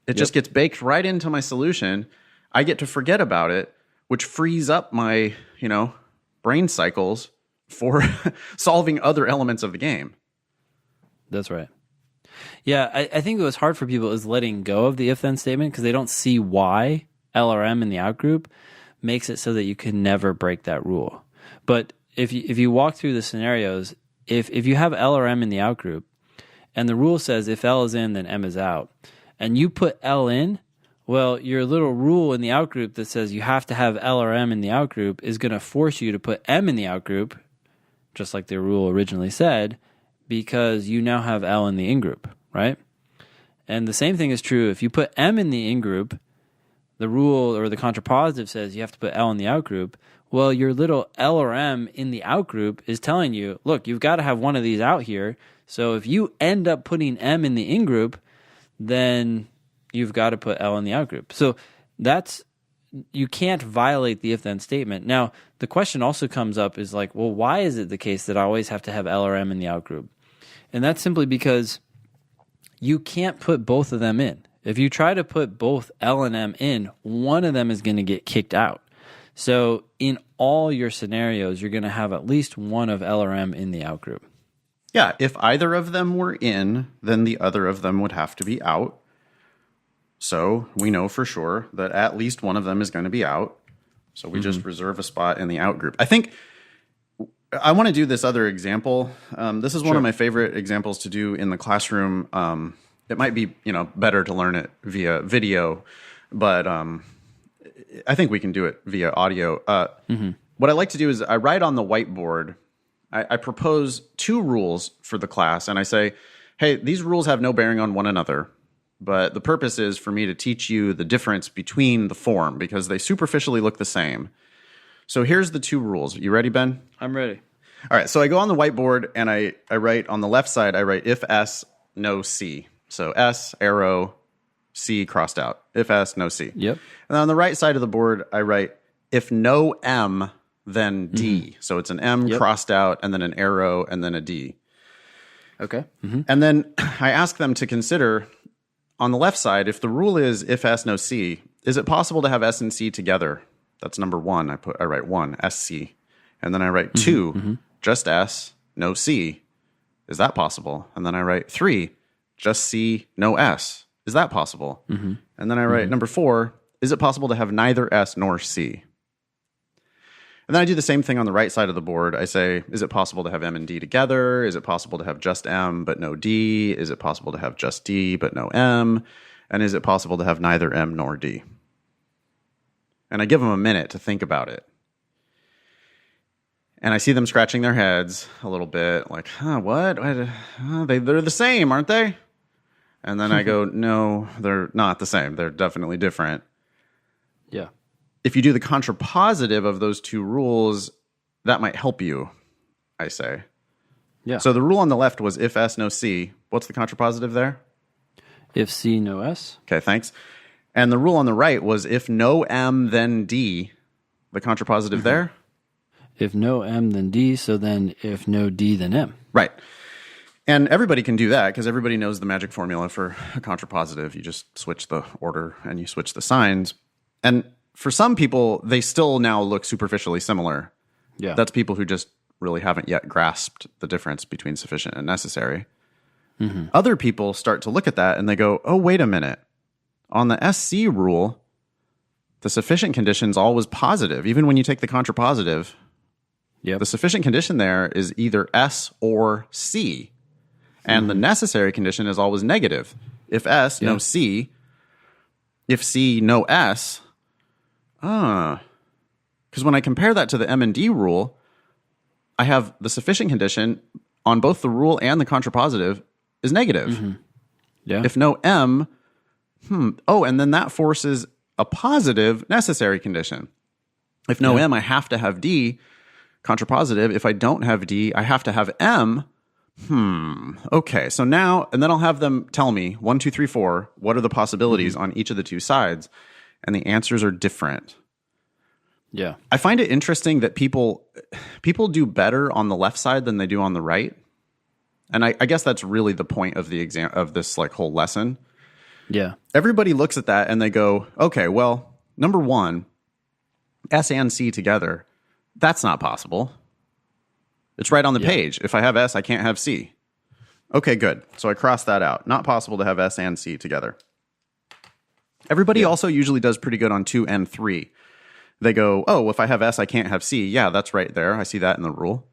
It just gets baked right into my solution. I get to forget about it, which frees up my, brain cycles for solving other elements of the game. That's right. Yeah, I think what's hard for people is letting go of the if-then statement because they don't see why L or M in the outgroup makes it so that you can never break that rule. But if you walk through the scenarios, if you have L or M in the outgroup, and the rule says if L is in, then M is out, and you put L in, well, your little rule in the outgroup that says you have to have L or M in the outgroup is going to force you to put M in the outgroup, just like the rule originally said, because you now have L in the in-group, right? And the same thing is true if you put M in the in-group, the rule or the contrapositive says you have to put L in the outgroup. Well, your little L or M in the outgroup is telling you, look, you've got to have one of these out here. So if you end up putting M in the in-group, then you've got to put L in the outgroup. So you can't violate the if-then statement. Now, the question also comes up is like, well, why is it the case that I always have to have L or M in the outgroup? And that's simply because you can't put both of them in. If you try to put both L and M in, one of them is going to get kicked out. So in all your scenarios, you're going to have at least one of L or M in the outgroup. Yeah, if either of them were in, then the other of them would have to be out. So we know for sure that at least one of them is going to be out. So we just reserve a spot in the outgroup. I think I want to do this other example. This is one of my favorite examples to do in the classroom. It might be, better to learn it via video, but I think we can do it via audio. What I like to do is I write on the whiteboard. I propose two rules for the class, and I say, hey, these rules have no bearing on one another, but the purpose is for me to teach you the difference between the form because they superficially look the same. So here's the two rules. You ready, Ben? I'm ready. All right, so I go on the whiteboard, and I write on the left side, I write if S, no C. So S, arrow, C crossed out. If S, no C. Yep. And then on the right side of the board, I write if no M, then D. So it's an M crossed out, and then an arrow, and then a D. Okay. And then I ask them to consider, on the left side, if the rule is if S, no C, is it possible to have S and C together? That's number one. I write 1, SC. And then I write 2, just S, no C. Is that possible? And then I write 3, just C, no S. Is that possible? And then I write number 4, is it possible to have neither S nor C? And then I do the same thing on the right side of the board. I say, is it possible to have M and D together? Is it possible to have just M but no D? Is it possible to have just D but no M? And is it possible to have neither M nor D? And I give them a minute to think about it. And I see them scratching their heads a little bit, like, what? They're the same, aren't they? And then I go, no, they're not the same. They're definitely different. Yeah. If you do the contrapositive of those two rules, that might help you, I say. Yeah. So the rule on the left was if S, no C. What's the contrapositive there? If C, no S. Okay, thanks. And the rule on the right was if no M, then D. The contrapositive there? If no M, then D. So then if no D, then M. Right. And everybody can do that because everybody knows the magic formula for a contrapositive. You just switch the order and you switch the signs. And for some people, they still now look superficially similar. Yeah. That's people who just really haven't yet grasped the difference between sufficient and necessary. Other people start to look at that and they go, oh, wait a minute. On the SC rule, the sufficient condition is always positive. Even when you take the contrapositive, the sufficient condition there is either S or C. And the necessary condition is always negative. If S, no C. If C, no S. Because when I compare that to the M and D rule, I have the sufficient condition on both the rule and the contrapositive is negative. Yeah. If no M, and then that forces a positive necessary condition. If no M, I have to have D. Contrapositive, if I don't have D, I have to have M. Okay, so now, and then I'll have them tell me, 1, 2, 3, 4, what are the possibilities on each of the two sides? And the answers are different. Yeah. I find it interesting that people do better on the left side than they do on the right. And I guess that's really the point of the exam of this like whole lesson. Yeah. Everybody looks at that and they go, okay, well, number one, S and C together, that's not possible. It's right on the page. If I have S, I can't have C. Okay, good. So I cross that out. Not possible to have S and C together. Everybody also usually does pretty good on 2 and 3. They go, oh, if I have S, I can't have C. Yeah, that's right there. I see that in the rule.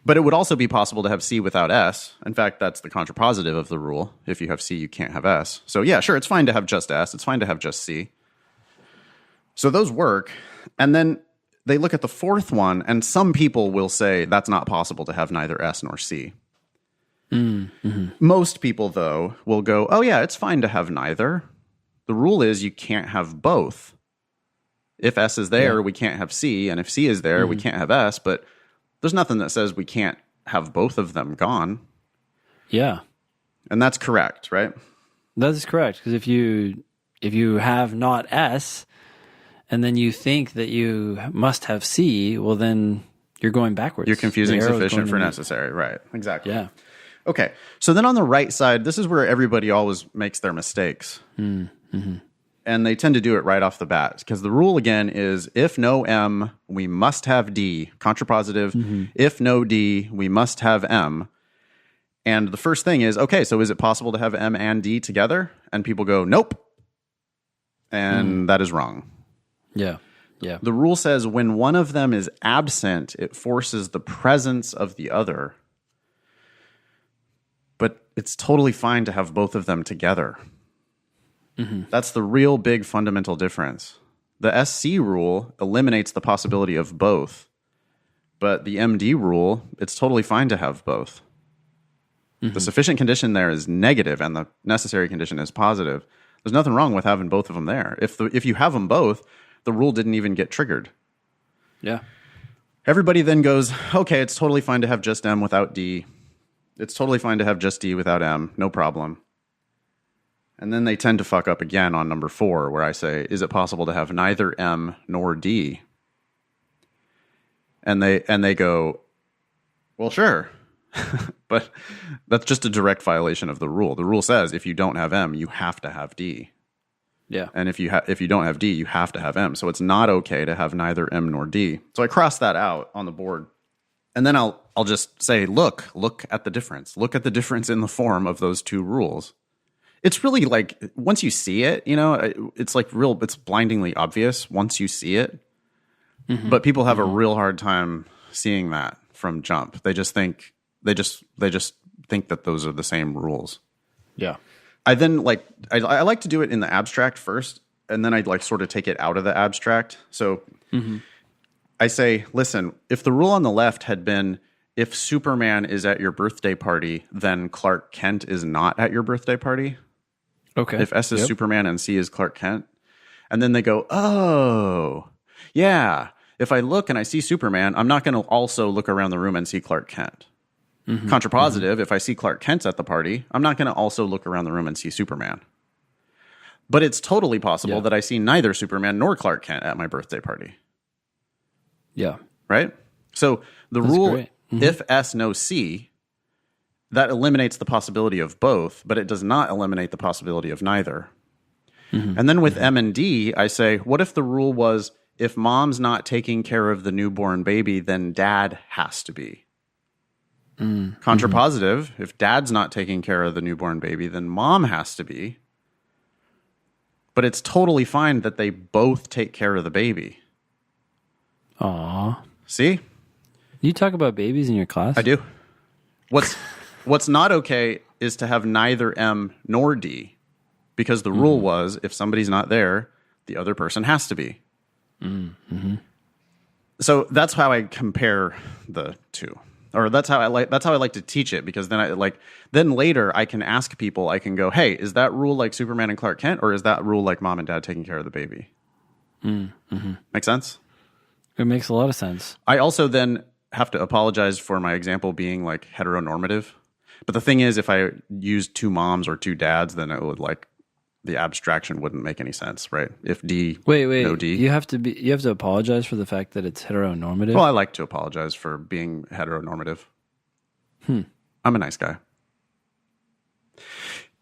But it would also be possible to have C without S. In fact, that's the contrapositive of the rule. If you have C, you can't have S. So yeah, sure, it's fine to have just S. It's fine to have just C. So those work. And then they look at the fourth one, and some people will say that's not possible to have neither S nor C. Most people, though, will go, oh yeah, it's fine to have neither. The rule is you can't have both. If S is there, we can't have C, and if C is there, we can't have S, but there's nothing that says we can't have both of them gone. Yeah. And that's correct, right? That is correct, because if you have not S, and then you think that you must have C, well, then you're going backwards. You're confusing sufficient for necessary, right? Exactly. Yeah. Okay, so then on the right side, this is where everybody always makes their mistakes. And they tend to do it right off the bat, because the rule, again, is if no M, we must have D. Contrapositive, if no D, we must have M. And the first thing is, okay, so is it possible to have M and D together? And people go, nope. And that is wrong. Yeah. Yeah. The rule says when one of them is absent, it forces the presence of the other. But it's totally fine to have both of them together. That's the real big fundamental difference. The SC rule eliminates the possibility of both. But the MD rule, it's totally fine to have both. The sufficient condition there is negative and the necessary condition is positive. There's nothing wrong with having both of them there. If you have them both, the rule didn't even get triggered. Yeah. Everybody then goes, okay, it's totally fine to have just M without D. It's totally fine to have just D without M. No problem. And then they tend to fuck up again on number 4, where I say, is it possible to have neither M nor D? And they go, well, sure. But that's just a direct violation of the rule. The rule says if you don't have M, you have to have D. Yeah. And if you don't have D, you have to have M. So it's not okay to have neither M nor D. So I cross that out on the board. And then I'll just say, look at the difference. Look at the difference in the form of those two rules. It's really like, once you see it, it's like it's blindingly obvious once you see it. But people have a real hard time seeing that from jump. They just think that those are the same rules. Yeah. I then I like to do it in the abstract first, and then I'd sort of take it out of the abstract. So I say, listen, if the rule on the left had been, if Superman is at your birthday party, then Clark Kent is not at your birthday party. Okay. If S is Superman and C is Clark Kent. And then they go, oh, yeah. If I look and I see Superman, I'm not going to also look around the room and see Clark Kent. Contrapositive, if I see Clark Kent at the party, I'm not going to also look around the room and see Superman. But it's totally possible that I see neither Superman nor Clark Kent at my birthday party. Yeah. Right? So the That's rule, great. if S no C, that eliminates the possibility of both, but it does not eliminate the possibility of neither. And then with M and D, I say, what if the rule was, if mom's not taking care of the newborn baby, then dad has to be? Contrapositive, if dad's not taking care of the newborn baby, then mom has to be. But it's totally fine that they both take care of the baby. Aw. See? You talk about babies in your class? I do. What's not okay is to have neither M nor D, because the rule was, if somebody's not there, the other person has to be. So that's how I compare the two. Or that's how I like to teach it, because then later I can ask people, I can go, hey, is that rule like Superman and Clark Kent, or is that rule like mom and dad taking care of the baby? Make sense? It makes a lot of sense. I also then have to apologize for my example being like heteronormative. But the thing is, if I used two moms or two dads, then it would the abstraction wouldn't make any sense, right? If D, wait, no D. You have to apologize for the fact that it's heteronormative. Well, I like to apologize for being heteronormative. I'm a nice guy.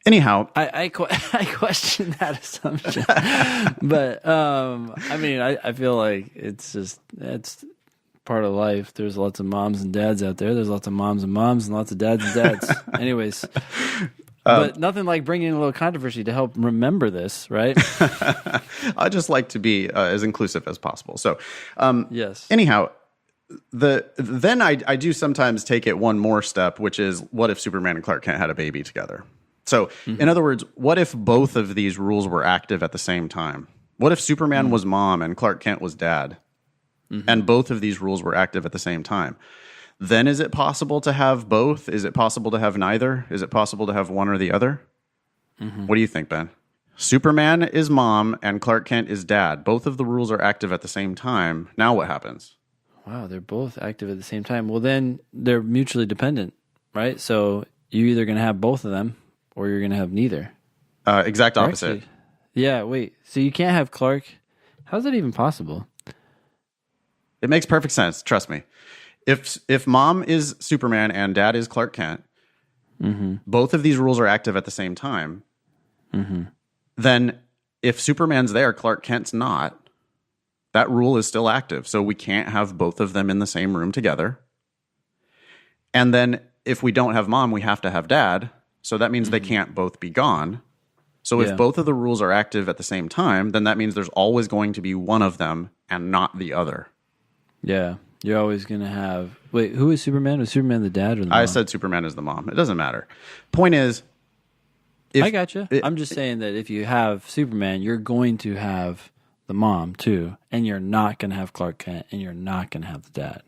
Anyhow, I question that assumption, but I mean, I feel like it's part of life. There's lots of moms and dads out there. There's lots of moms and lots of dads and dads. Anyways. But nothing like bringing in a little controversy to help remember this, right? I just like to be as inclusive as possible. So, yes. Anyhow, then I do sometimes take it one more step, which is, what if Superman and Clark Kent had a baby together? So, in other words, what if both of these rules were active at the same time? What if Superman was mom and Clark Kent was dad, and both of these rules were active at the same time? Then is it possible to have both? Is it possible to have neither? Is it possible to have one or the other? What do you think, Ben? Superman is mom and Clark Kent is dad. Both of the rules are active at the same time. Now what happens? Wow, they're both active at the same time. Well, then they're mutually dependent, right? So you're either going to have both of them or you're going to have neither. Exact opposite. Actually, yeah, wait. So you can't have Clark. How's that even possible? It makes perfect sense. Trust me. If mom is Superman and dad is Clark Kent, both of these rules are active at the same time, then if Superman's there, Clark Kent's not, that rule is still active. So we can't have both of them in the same room together. And then if we don't have mom, we have to have dad. So that means they can't both be gone. So if both of the rules are active at the same time, then that means there's always going to be one of them and not the other. Yeah. You're always going to have... Wait, who is Superman? Was Superman the dad or the mom? I said Superman is the mom. It doesn't matter. Point is... I gotcha. I'm just saying that if you have Superman, you're going to have the mom too, and you're not going to have Clark Kent, and you're not going to have the dad.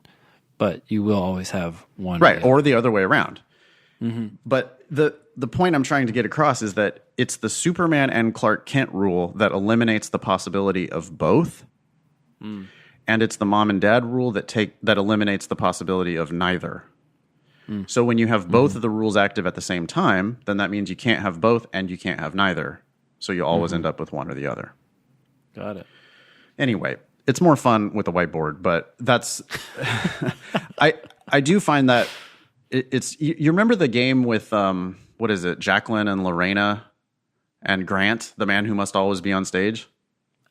But you will always have one. Right, or the other way around. But the point I'm trying to get across is that it's the Superman and Clark Kent rule that eliminates the possibility of both. And it's the mom and dad rule that eliminates the possibility of neither. So when you have both of the rules active at the same time, then that means you can't have both and you can't have neither. So you always end up with one or the other. Got it. Anyway, it's more fun with a whiteboard, but that's I do find that it's you remember the game with what is it, Jacqueline and Lorena and Grant, the man who must always be on stage?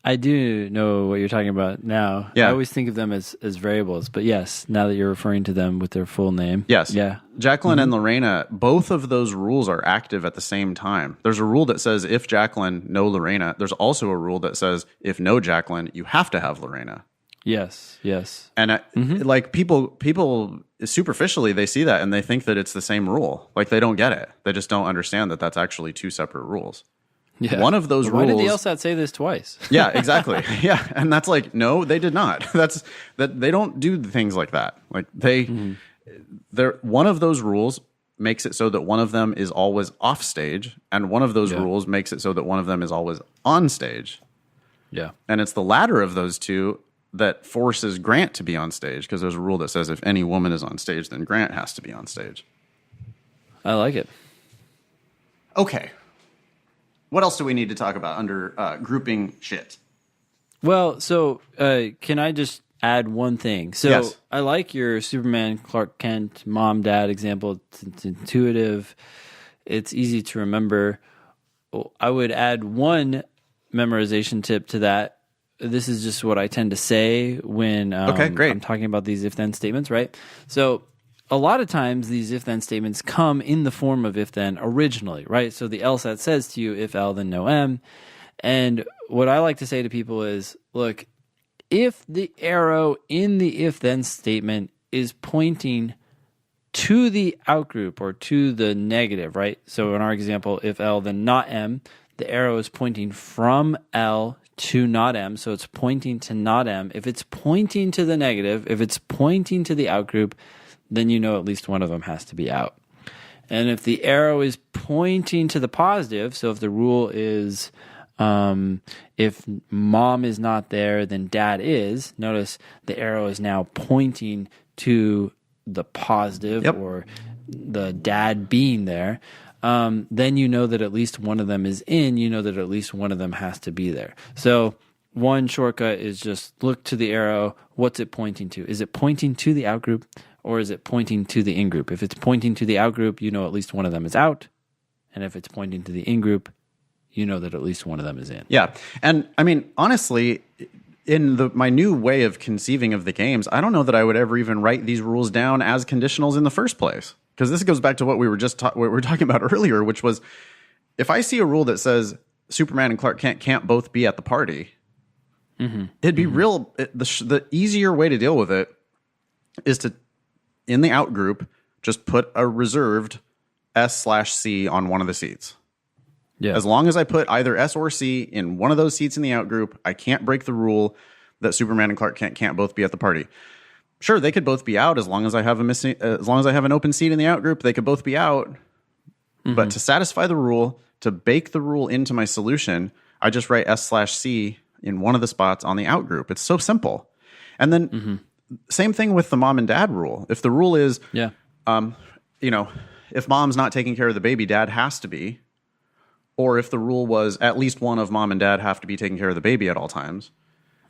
I do know what you're talking about now. Yeah. I always think of them as variables, but yes, now that you're referring to them with their full name. Yes. Yeah. Jacqueline and Lorena, both of those rules are active at the same time. There's a rule that says if Jacqueline, no Lorena. There's also a rule that says if no Jacqueline, you have to have Lorena. Yes. And like people superficially, they see that and they think that it's the same rule. Like they don't get it. They just don't understand that that's actually two separate rules. Yeah. One of those Why rules. did the LSAT say this twice? Yeah, exactly. Yeah, and that's like, no, they did not. That they don't do things like that. Like they're one of those rules makes it so that one of them is always off stage, and one of those rules makes it so that one of them is always on stage. Yeah. And it's the latter of those two that forces Grant to be on stage, because there's a rule that says if any woman is on stage, then Grant has to be on stage. I like it. Okay. What else do we need to talk about under grouping shit? Well, so can I just add one thing? So Yes. I like your Superman, Clark Kent, mom, dad example. It's intuitive. It's easy to remember. I would add one memorization tip to that. This is just what I tend to say when I'm talking about these if-then statements, right? So a lot of times these if-then statements come in the form of if-then originally, right? So the LSAT says to you, if L, then no M. And what I like to say to people is, look, if the arrow in the if-then statement is pointing to the outgroup or to the negative, right? So in our example, if L, then not M, the arrow is pointing from L to not M, so it's pointing to not M. If it's pointing to the negative, if it's pointing to the outgroup, then you know at least one of them has to be out. And if the arrow is pointing to the positive, so if the rule is if mom is not there, then dad is, notice the arrow is now pointing to the positive or the dad being there. Then you know that at least one of them is in, you know that at least one of them has to be there. So one shortcut is just look to the arrow. What's it pointing to? Is it pointing to the outgroup or is it pointing to the in-group? If it's pointing to the outgroup, you know at least one of them is out. And if it's pointing to the in-group, you know that at least one of them is in. Yeah. And I mean, honestly, in my new way of conceiving of the games, I don't know that I would ever even write these rules down as conditionals in the first place. Because this goes back to what we were what we were talking about earlier, which was if I see a rule that says Superman and Clark Kent can't both be at the party, it'd be the easier way to deal with it is to, in the out group, just put a reserved S/C on one of the seats. Yeah. As long as I put either S or C in one of those seats in the out group, I can't break the rule that Superman and Clark Kent can't both be at the party. Sure, they could both be out as long as I have as long as I have an open seat in the out group. They could both be out. But to satisfy the rule, to bake the rule into my solution, I just write S/C in one of the spots on the out group. It's so simple. And then same thing with the mom and dad rule. If the rule is, if mom's not taking care of the baby, dad has to be. Or if the rule was at least one of mom and dad have to be taking care of the baby at all times.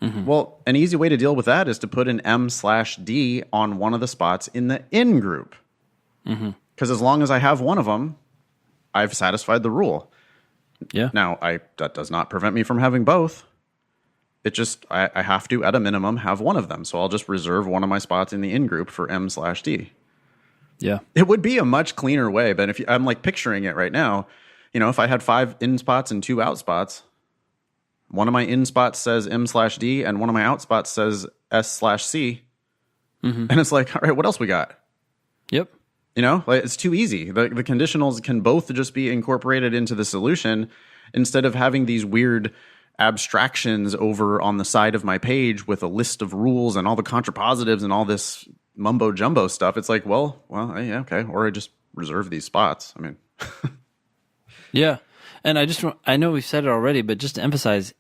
Well, an easy way to deal with that is to put an M/D on one of the spots in the in group. Because as long as I have one of them, I've satisfied the rule. Yeah. Now, that does not prevent me from having both. It just, I have to, at a minimum, have one of them. So I'll just reserve one of my spots in the in group for M/D. Yeah. It would be a much cleaner way, but if I'm like picturing it right now, if I had 5 in spots and 2 out spots, one of my in spots says M/D and one of my out spots says S/C. And it's like, all right, what else we got? Yep. It's too easy. The conditionals can both just be incorporated into the solution instead of having these weird abstractions over on the side of my page with a list of rules and all the contrapositives and all this mumbo jumbo stuff. It's like, well, yeah, okay. Or I just reserve these spots. I mean, yeah. And I know we've said it already, but just to emphasize,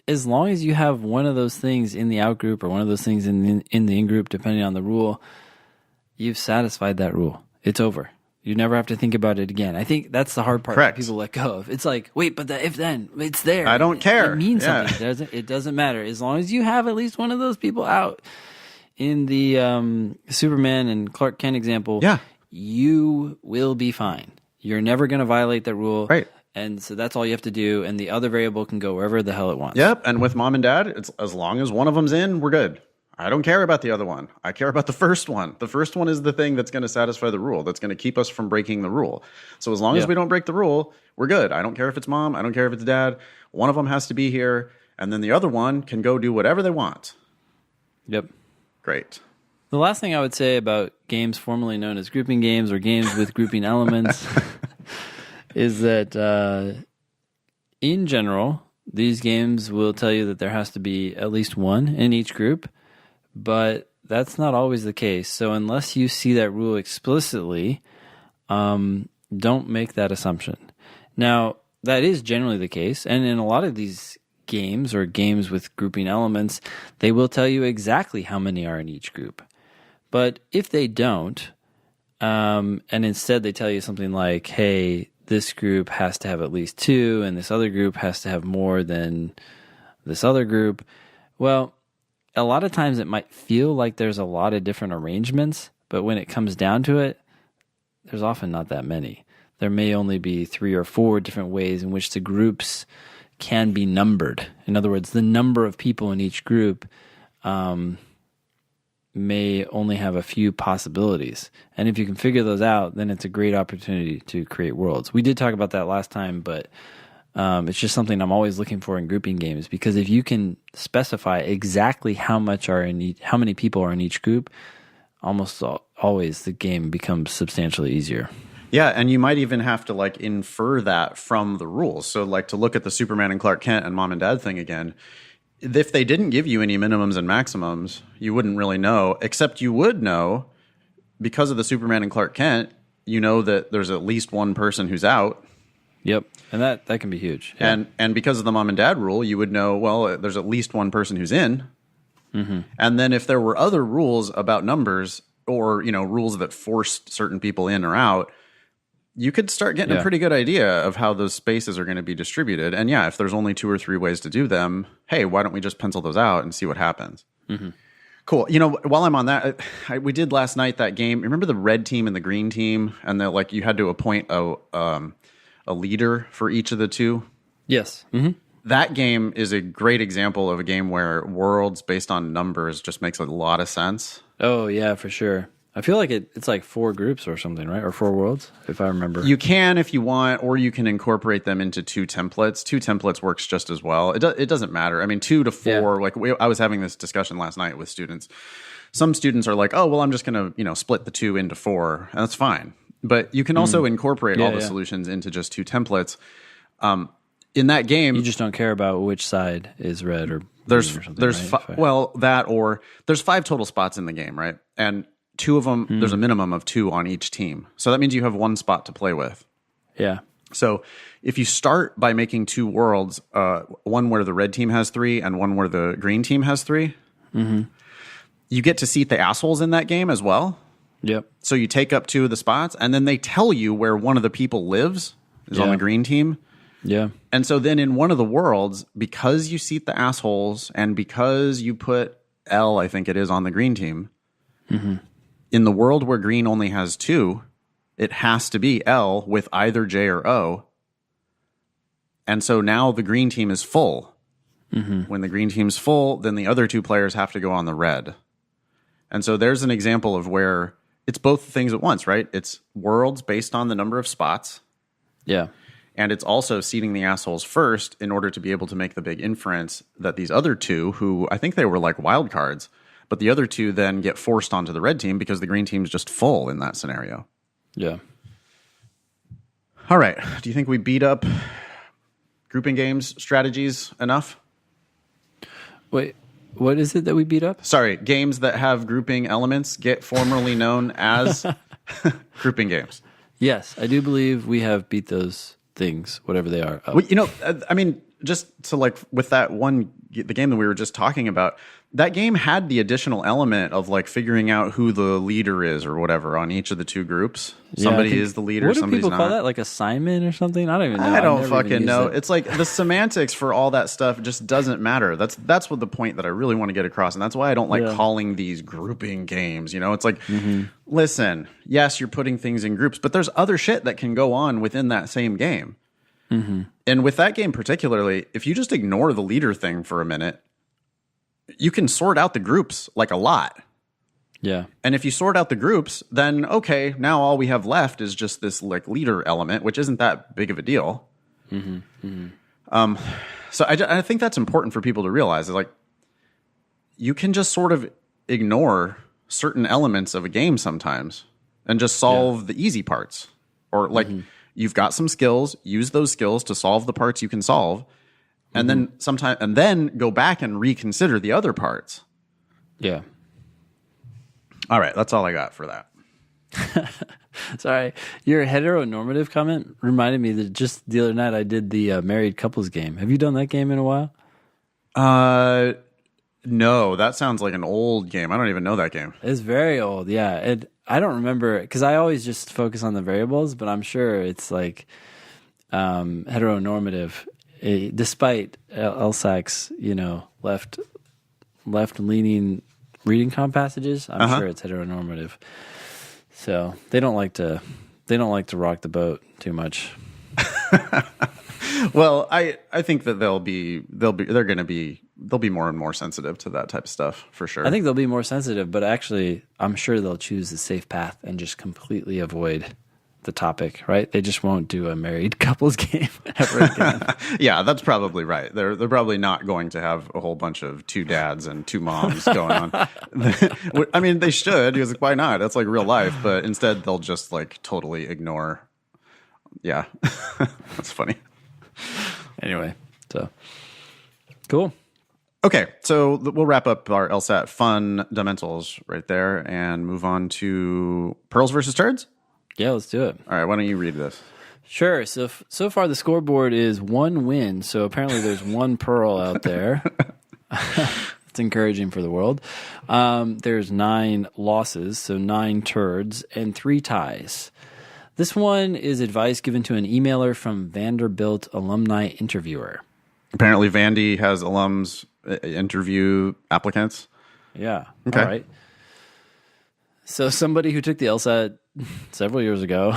as long as you have one of those things in the out group or one of those things in the in group, depending on the rule, you've satisfied that rule. It's over. You never have to think about it again. I think that's the hard part that people let go of. It's like, wait, but the if then, it's there. I don't care. It means something. It doesn't matter. As long as you have at least one of those people out. In the Superman and Clark Kent example, you will be fine. You're never going to violate that rule. Right. And so that's all you have to do. And the other variable can go wherever the hell it wants. Yep. And with mom and dad, it's as long as one of them's in, we're good. I don't care about the other one. I care about the first one. The first one is the thing that's going to satisfy the rule, that's going to keep us from breaking the rule. So as long as we don't break the rule, we're good. I don't care if it's mom. I don't care if it's dad. One of them has to be here. And then the other one can go do whatever they want. Yep. Great. The last thing I would say about games formerly known as grouping games or games with grouping elements is that in general, these games will tell you that there has to be at least one in each group, but that's not always the case. So unless you see that rule explicitly, don't make that assumption. Now, that is generally the case, and in a lot of these games or games with grouping elements, they will tell you exactly how many are in each group. But if they don't, and instead they tell you something like, hey, this group has to have at least 2, and this other group has to have more than this other group, well, a lot of times it might feel like there's a lot of different arrangements, but when it comes down to it, there's often not that many. There may only be 3 or 4 different ways in which the groups can be numbered. In other words, the number of people in each group may only have a few possibilities. And if you can figure those out, then it's a great opportunity to create worlds. We did talk about that last time, but it's just something I'm always looking for in grouping games, because if you can specify exactly how many people are in each group, almost always the game becomes substantially easier. Yeah, and you might even have to like infer that from the rules. So like to look at the Superman and Clark Kent and mom and dad thing again, if they didn't give you any minimums and maximums, you wouldn't really know, except you would know because of the Superman and Clark Kent, you know that there's at least one person who's out. Yep. And that can be huge. Yeah. And because of the mom and dad rule, you would know, well, there's at least one person who's in. Mm-hmm. And then if there were other rules about numbers or, you know, rules that forced certain people in or out, you could start getting a pretty good idea of how those spaces are going to be distributed. And yeah, if there's only 2 or 3 ways to do them, hey, why don't we just pencil those out and see what happens? Mm-hmm. Cool. You know, while I'm on that, we did last night that game. Remember the red team and the green team? And like you had to appoint a leader for each of the 2? Yes. Mm-hmm. That game is a great example of a game where worlds based on numbers just makes a lot of sense. Oh, yeah, for sure. I feel like it's like 4 groups or something, right? Or 4 worlds, if I remember. You can if you want, or you can incorporate them into 2 templates. 2 templates works just as well. It doesn't matter. I mean, 2 to 4, like I was having this discussion last night with students. Some students are like, oh, well, I'm just going to, split the 2 into 4. And that's fine. But you can also incorporate all the solutions into just 2 templates. In that game, you just don't care about which side is red or there's green or something, there's right? There's 5 total spots in the game, right? And 2 of them, there's a minimum of 2 on each team. So that means you have 1 spot to play with. Yeah. So if you start by making 2 worlds, one where the red team has 3 and one where the green team has 3, you get to seat the assholes in that game as well. Yep. So you take up 2 of the spots, and then they tell you where one of the people lives is on the green team. Yeah. And so then in one of the worlds, because you seat the assholes and because you put L, I think it is, on the green team, in the world where green only has 2, it has to be L with either J or O. And so now the green team is full. When the green team's full, then the other 2 players have to go on the red. And so there's an example of where it's both things at once, right? It's worlds based on the number of spots. Yeah. And it's also seating the assholes first in order to be able to make the big inference that these other 2, who I think they were like wild cards, but the other 2 then get forced onto the red team because the green team's just full in that scenario. Yeah. All right. Do you think we beat up grouping games strategies enough? Wait, what is it that we beat up? Sorry, games that have grouping elements get formerly known as grouping games. Yes, I do believe we have beat those things, whatever they are. Well, I mean, just to like with that one, the game that we were just talking about, that game had the additional element of like figuring out who the leader is or whatever on each of the 2 groups. Somebody is the leader, somebody's not. What do people call that? Like assignment or something? I don't even know. I don't fucking know. It's like the semantics for all that stuff just doesn't matter. That's what the point that I really want to get across, and that's why I don't like calling these grouping games. It's like, listen, yes, you're putting things in groups, but there's other shit that can go on within that same game. And with that game particularly, if you just ignore the leader thing for a minute, you can sort out the groups like a lot. Yeah. And if you sort out the groups, then okay, now all we have left is just this like leader element, which isn't that big of a deal. So I think that's important for people to realize. Is like you can just sort of ignore certain elements of a game sometimes and just solve the easy parts, or like You've got some skills. Use those skills to solve the parts you can solve, and then go back and reconsider the other parts. Yeah. All right, that's all I got for that. Sorry, your heteronormative comment reminded me that just the other night I did the married couples game. Have you done that game in a while? No, that sounds like an old game. I don't even know that game. It's very old, yeah. I don't remember because I always just focus on the variables, but I'm sure it's like heteronormative, despite LSAC's left leaning reading comp passages. I'm sure it's heteronormative. So they don't like to rock the boat too much. Well, I think that they'll be more and more sensitive to that type of stuff for sure. I think they'll be more sensitive, but actually I'm sure they'll choose the safe path and just completely avoid the topic, right? They just won't do a married couples game ever again. Yeah, that's probably right. They're probably not going to have a whole bunch of 2 dads and 2 moms going on. I mean, they should, because why not? That's like real life, but instead they'll just like totally ignore. Yeah. That's funny. Anyway, so cool. Okay, so we'll wrap up our LSAT fundamentals right there and move on to pearls versus turds. Yeah, let's do it. All right, why don't you read this? Sure. So far the scoreboard is 1 win. So apparently there's 1 pearl out there. It's encouraging for the world. There's 9 losses, so 9 turds, and 3 ties. This one is advice given to an emailer from Vanderbilt alumni interviewer. Apparently Vandy has alums interview applicants. Yeah. Okay. All right. So somebody who took the LSAT several years ago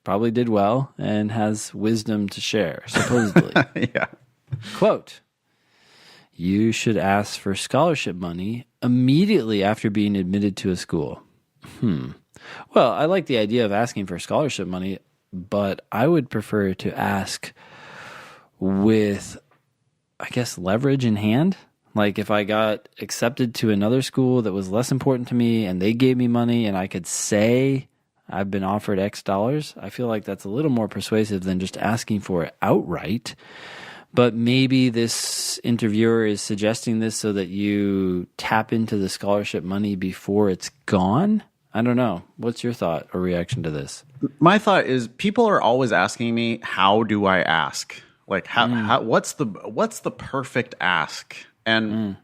probably did well and has wisdom to share, supposedly. Yeah. Quote, you should ask for scholarship money immediately after being admitted to a school. Well, I like the idea of asking for scholarship money, but I would prefer to ask with, I guess, leverage in hand. Like if I got accepted to another school that was less important to me and they gave me money and I could say I've been offered X dollars, I feel like that's a little more persuasive than just asking for it outright. But maybe this interviewer is suggesting this so that you tap into the scholarship money before it's gone. I don't know. What's your thought or reaction to this? My thought is people are always asking me, how do I ask? Like what's the perfect ask? And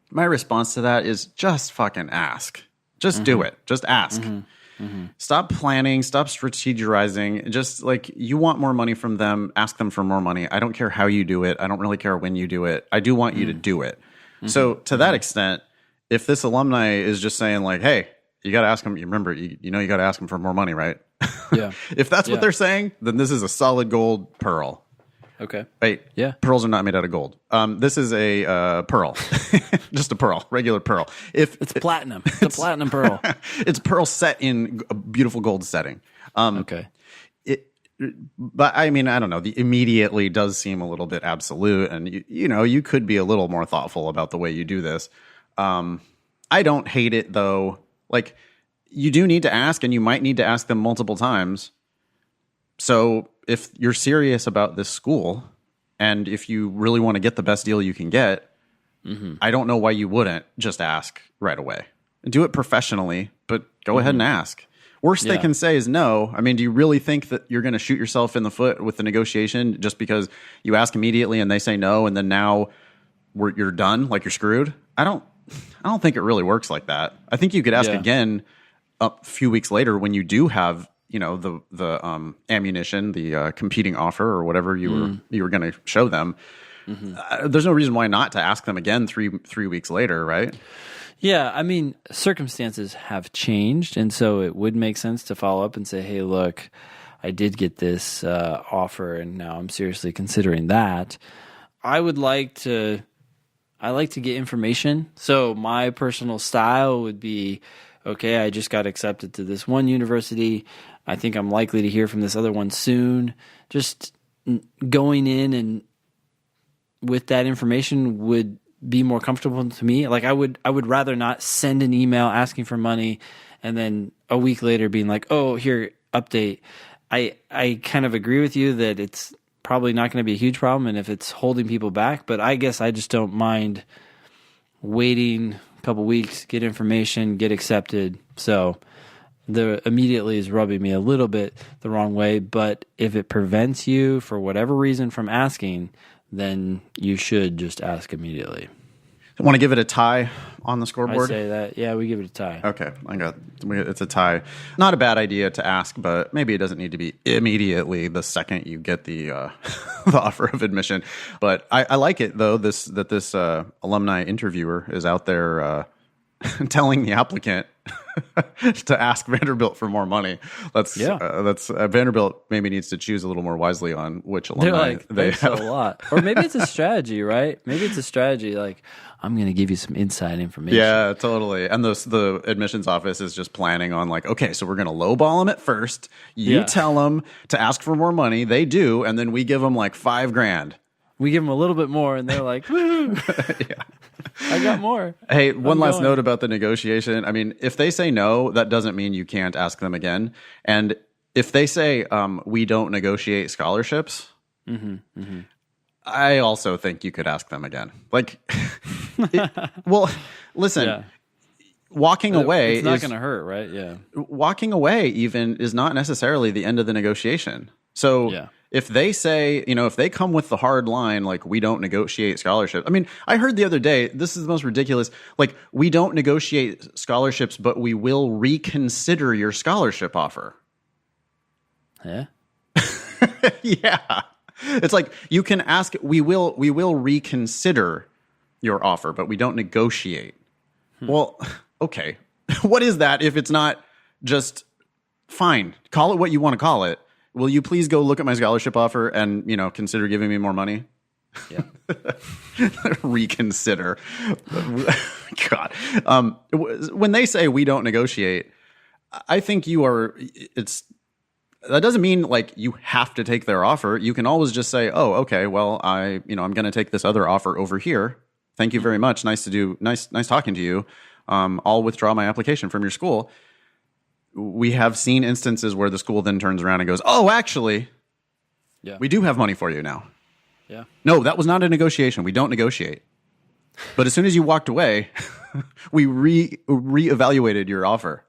my response to that is just fucking ask. Just do it. Just ask. Stop planning. Stop strategizing. Just like you want more money from them, ask them for more money. I don't care how you do it. I don't really care when you do it. I do want you to do it. So to that extent, if this alumni is just saying like, hey, you got to ask them. You remember, you got to ask them for more money, right? Yeah. If that's what they're saying, then this is a solid gold pearl. Okay. Wait. Yeah. Pearls are not made out of gold. This is a pearl, just a pearl, regular pearl. It's platinum. It's a platinum pearl. It's pearl set in a beautiful gold setting. Okay. But I mean, I don't know. The immediately does seem a little bit absolute, and you could be a little more thoughtful about the way you do this. I don't hate it though. Like, you do need to ask, and you might need to ask them multiple times. So if you're serious about this school, and if you really want to get the best deal you can get, I don't know why you wouldn't just ask right away. Do it professionally, but go ahead and ask. Worst they can say is no. I mean, do you really think that you're going to shoot yourself in the foot with the negotiation just because you ask immediately and they say no, and then now you're done, like you're screwed? I don't think it really works like that. I think you could ask again a few weeks later when you do have, the ammunition, the competing offer or whatever you were going to show them. There's no reason why not to ask them again three weeks later, right? Yeah, I mean, circumstances have changed, and so it would make sense to follow up and say, hey, look, I did get this offer, and now I'm seriously considering that. I like to get information. So my personal style would be, okay, I just got accepted to this one university. I think I'm likely to hear from this other one soon. Just going in and with that information would be more comfortable to me. Like I would rather not send an email asking for money and then a week later being like, oh, here, update. I kind of agree with you that it's probably not going to be a huge problem, and if it's holding people back, but I guess I just don't mind waiting a couple weeks, get information, get accepted. So the immediately is rubbing me a little bit the wrong way, but if it prevents you for whatever reason from asking, then you should just ask immediately. Want to give it a tie on the scoreboard? I say that. Yeah, we give it a tie. Okay, it's a tie. Not a bad idea to ask, but maybe it doesn't need to be immediately the second you get the the offer of admission. But I like it though. This alumni interviewer is out there telling the applicant to ask Vanderbilt for more money. That's Vanderbilt maybe needs to choose a little more wisely on which alumni they have a lot. Or maybe it's a strategy, right? Maybe it's a strategy like, I'm going to give you some inside information. Yeah, totally. And the admissions office is just planning on like, okay, so we're going to lowball them at first. You tell them to ask for more money. They do. And then we give them like $5,000. We give them a little bit more and they're like, woo, I got more. Hey, one last note about the negotiation. I mean, if they say no, that doesn't mean you can't ask them again. And if they say, we don't negotiate scholarships, I also think you could ask them again. Like, listen, walking away it's not going to hurt, right? Yeah. Walking away even is not necessarily the end of the negotiation. So if they say, if they come with the hard line, like, we don't negotiate scholarships. I mean, I heard the other day, this is the most ridiculous, like, we don't negotiate scholarships, but we will reconsider your scholarship offer. Yeah. Yeah. It's like, you can ask, we will reconsider your offer, but we don't negotiate. Well, okay. What is that if it's not just fine? Call it what you want to call it. Will you please go look at my scholarship offer and, consider giving me more money? Yeah. Reconsider. God. When they say we don't negotiate, I think that doesn't mean like you have to take their offer. You can always just say, oh, okay, well, I'm going to take this other offer over here. Thank you very much. Nice talking to you. I'll withdraw my application from your school. We have seen instances where the school then turns around and goes, oh, actually, we do have money for you now. Yeah. No, that was not a negotiation. We don't negotiate. But as soon as you walked away, we reevaluated your offer.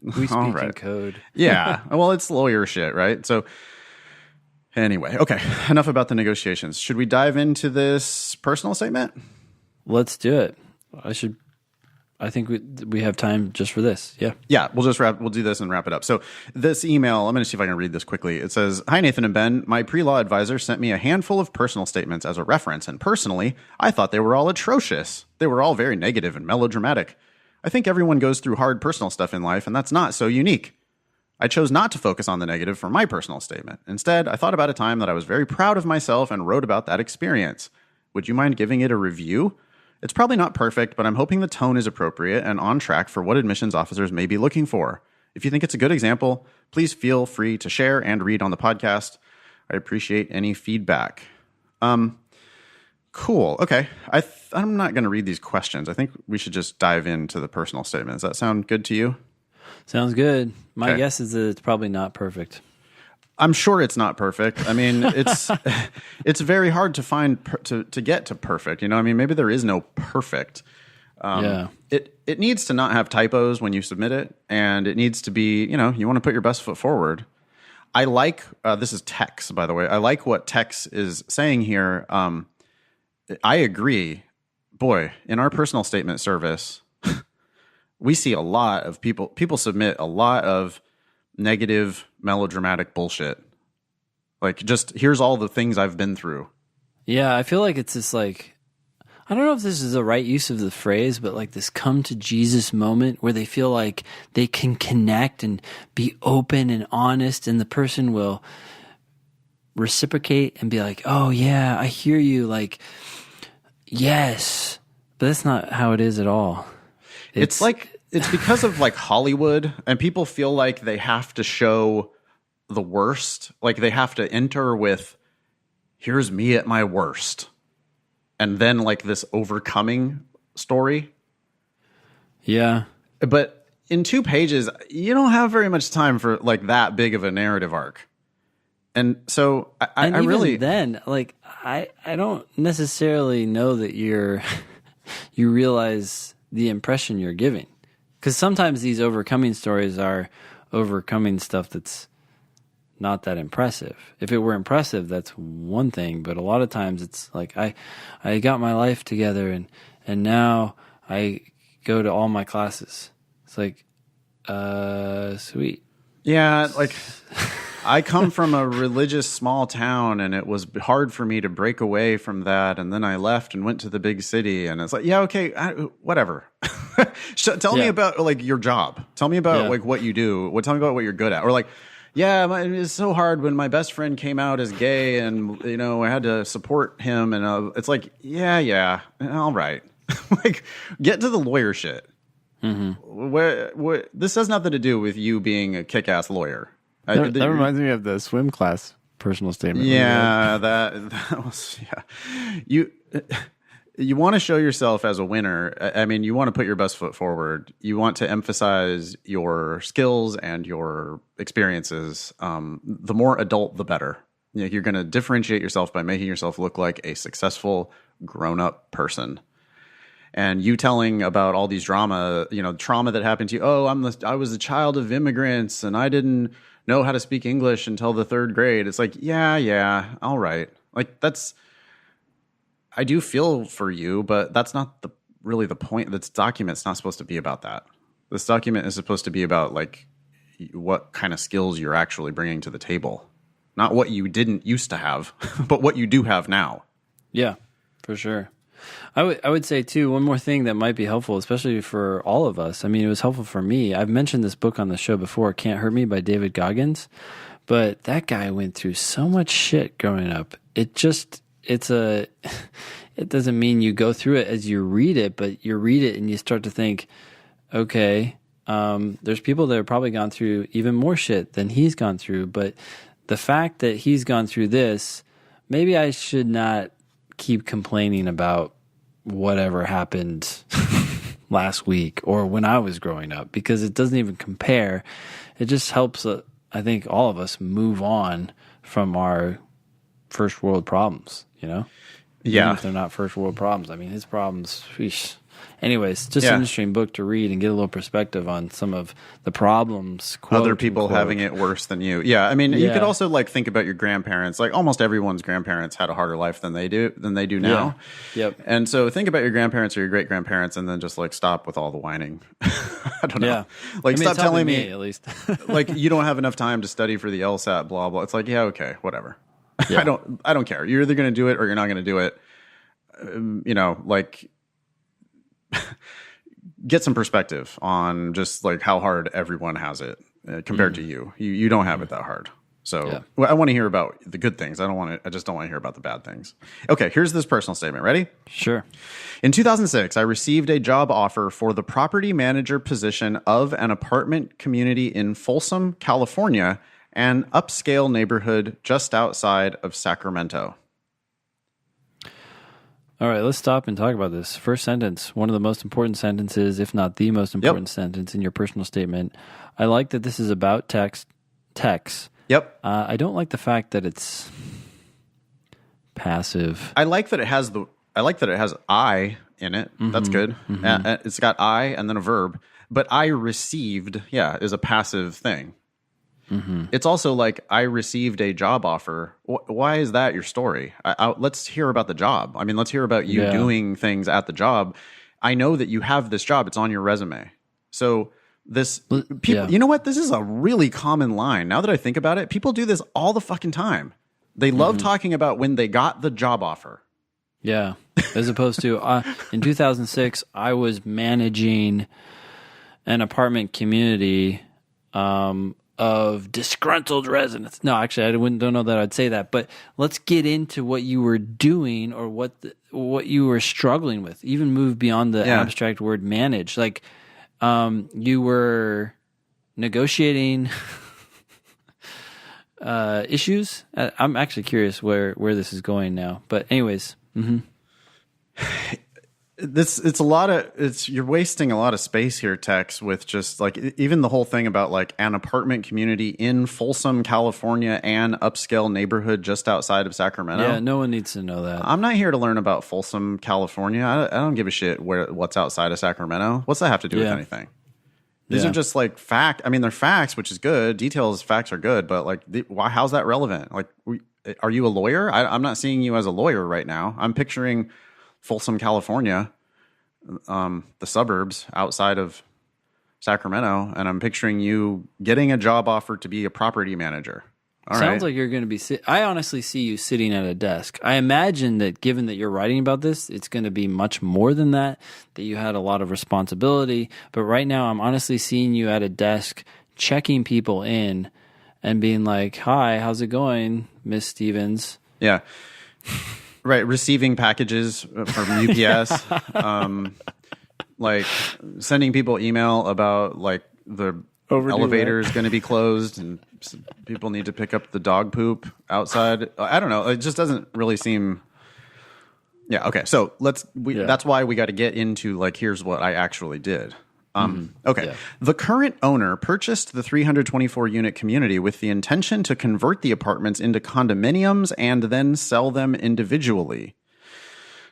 We speak in code. Yeah. Well, it's lawyer shit, right? So anyway, okay. Enough about the negotiations. Should we dive into this personal statement? Let's do it. I think we have time just for this. Yeah. Yeah. We'll do this and wrap it up. So this email, I'm going to see if I can read this quickly. It says, "Hi, Nathan and Ben. My pre-law advisor sent me a handful of personal statements as a reference. And personally, I thought they were all atrocious. They were all very negative and melodramatic. I think everyone goes through hard personal stuff in life, and that's not so unique. I chose not to focus on the negative for my personal statement. Instead, I thought about a time that I was very proud of myself and wrote about that experience. Would you mind giving it a review? It's probably not perfect, but I'm hoping the tone is appropriate and on track for what admissions officers may be looking for. If you think it's a good example, please feel free to share and read on the podcast. I appreciate any feedback." Cool. Okay. I'm not going to read these questions. I think we should just dive into the personal statement. Does that sound good to you? Sounds good. My guess is that it's probably not perfect. I'm sure it's not perfect. I mean, it's very hard to find to get to perfect. I mean, maybe there is no perfect. It needs to not have typos when you submit it, and it needs to be, you want to put your best foot forward. I like this is Tex, by the way. I like what Tex is saying here. I agree. Boy, in our personal statement service, we see a lot of people submit a lot of negative, melodramatic bullshit. Like, just, here's all the things I've been through. Yeah, I feel like it's this, like, I don't know if this is the right use of the phrase, but like this come to Jesus moment where they feel like they can connect and be open and honest, and the person will reciprocate and be like, oh yeah, I hear you, like, yes. But that's not how it is at all. It's because of like Hollywood, and people feel like they have to show the worst. Like they have to enter with, here's me at my worst. And then like this overcoming story. Yeah. But in 2 pages, you don't have very much time for like that big of a narrative arc. And so I even really then, like I don't necessarily know that you realize the impression you're giving, because sometimes these overcoming stories are overcoming stuff that's not that impressive. If it were impressive, that's one thing, but a lot of times it's like I got my life together and now I go to all my classes. It's like sweet. Yeah, like I come from a religious small town, and it was hard for me to break away from that. And then I left and went to the big city, and it's like, yeah, okay, whatever. Tell me about like your job. Tell me about like what you do. Tell me about what you're good at. Or like, yeah, it's so hard when my best friend came out as gay, and I had to support him, and it's like, yeah, all right, like get to the lawyer shit. Where this has nothing to do with you being a kick-ass lawyer. That reminds me of the swim class personal statement. Yeah, that was you want to show yourself as a winner. I mean, you want to put your best foot forward. You want to emphasize your skills and your experiences. The more adult, the better. You're going to differentiate yourself by making yourself look like a successful, grown-up person. And you telling about all these trauma that happened to you. Oh, I was a child of immigrants, and I didn't know how to speak English until the 3rd grade. It's like, yeah, all right. Like I do feel for you, but that's not really the point. This document's not supposed to be about that. This document is supposed to be about like what kind of skills you're actually bringing to the table, not what you didn't used to have, but what you do have now. Yeah, for sure. I would say too, one more thing that might be helpful, especially for all of us. I mean, it was helpful for me. I've mentioned this book on the show before, Can't Hurt Me by David Goggins, but that guy went through so much shit growing up. It doesn't mean you go through it as you read it, but you read it and you start to think, okay, there's people that have probably gone through even more shit than he's gone through, but the fact that he's gone through this, maybe I should not keep complaining about whatever happened last week or when I was growing up, because it doesn't even compare. It just helps, I think, all of us move on from our first world problems, Yeah. Even if they're not first world problems. I mean, his problems, sheesh. Anyways, just an interesting book to read and get a little perspective on some of the problems. Other people having it worse than you. Yeah, I mean, you could also like think about your grandparents. Like almost everyone's grandparents had a harder life than they do now. Yeah. Yep. And so think about your grandparents or your great grandparents, and then just like stop with all the whining. I don't know. Yeah. Like stop telling me at least like you don't have enough time to study for the LSAT. Blah blah. It's like okay, whatever. Yeah. I don't care. You're either going to do it or you're not going to do it. Like. Get some perspective on just like how hard everyone has it compared to you. You don't have it that hard. So I want to hear about the good things. I just don't want to hear about the bad things. Okay, here's this personal statement. Ready? Sure. In 2006, I received a job offer for the property manager position of an apartment community in Folsom, California, an upscale neighborhood just outside of Sacramento. All right, let's stop and talk about this. First sentence, one of the most important sentences, if not the most important sentence in your personal statement. I like that this is about text. Yep. I don't like the fact that it's passive. I like that it has I in it. Mm-hmm. That's good. Mm-hmm. It's got I and then a verb. But I received, is a passive thing. Mm-hmm. It's also like I received a job offer. Why is that your story? Let's hear about the job. I mean, let's hear about you doing things at the job. I know that you have this job. It's on your resume. So people, you know what? This is a really common line. Now that I think about it, people do this all the fucking time. They love talking about when they got the job offer. Yeah. As opposed to in 2006, I was managing an apartment community of disgruntled residents. No, actually, don't know that I'd say that. But let's get into what you were doing or what you were struggling with. Even move beyond the abstract word manage. Like you were negotiating issues. I'm actually curious where this is going now. But anyways. Mm-hmm. it's a lot of you're wasting a lot of space here, Tex, with just like even the whole thing about like an apartment community in Folsom, California, an upscale neighborhood just outside of Sacramento. Yeah, no one needs to know that. I'm not here to learn about Folsom, California. I don't give a shit what's outside of Sacramento. What's that have to do with anything? These are just like fact. I mean, they're facts, which is good. Details, facts are good, but like, how's that relevant? Like, are you a lawyer? I'm not seeing you as a lawyer right now. I'm picturing Folsom, California, the suburbs outside of Sacramento, and I'm picturing you getting a job offer to be a property manager. Sounds like you're going to be I honestly see you sitting at a desk. I imagine that given that you're writing about this, it's going to be much more than that you had a lot of responsibility. But right now, I'm honestly seeing you at a desk checking people in and being like, hi, how's it going, Miss Stevens? Yeah. Right. Receiving packages from UPS, like sending people email about like the elevator is going to be closed and people need to pick up the dog poop outside. I don't know. It just doesn't really seem. Yeah. Okay. So that's why we got to get into like, here's what I actually did. Okay. Yeah. The current owner purchased the 324 unit community with the intention to convert the apartments into condominiums and then sell them individually.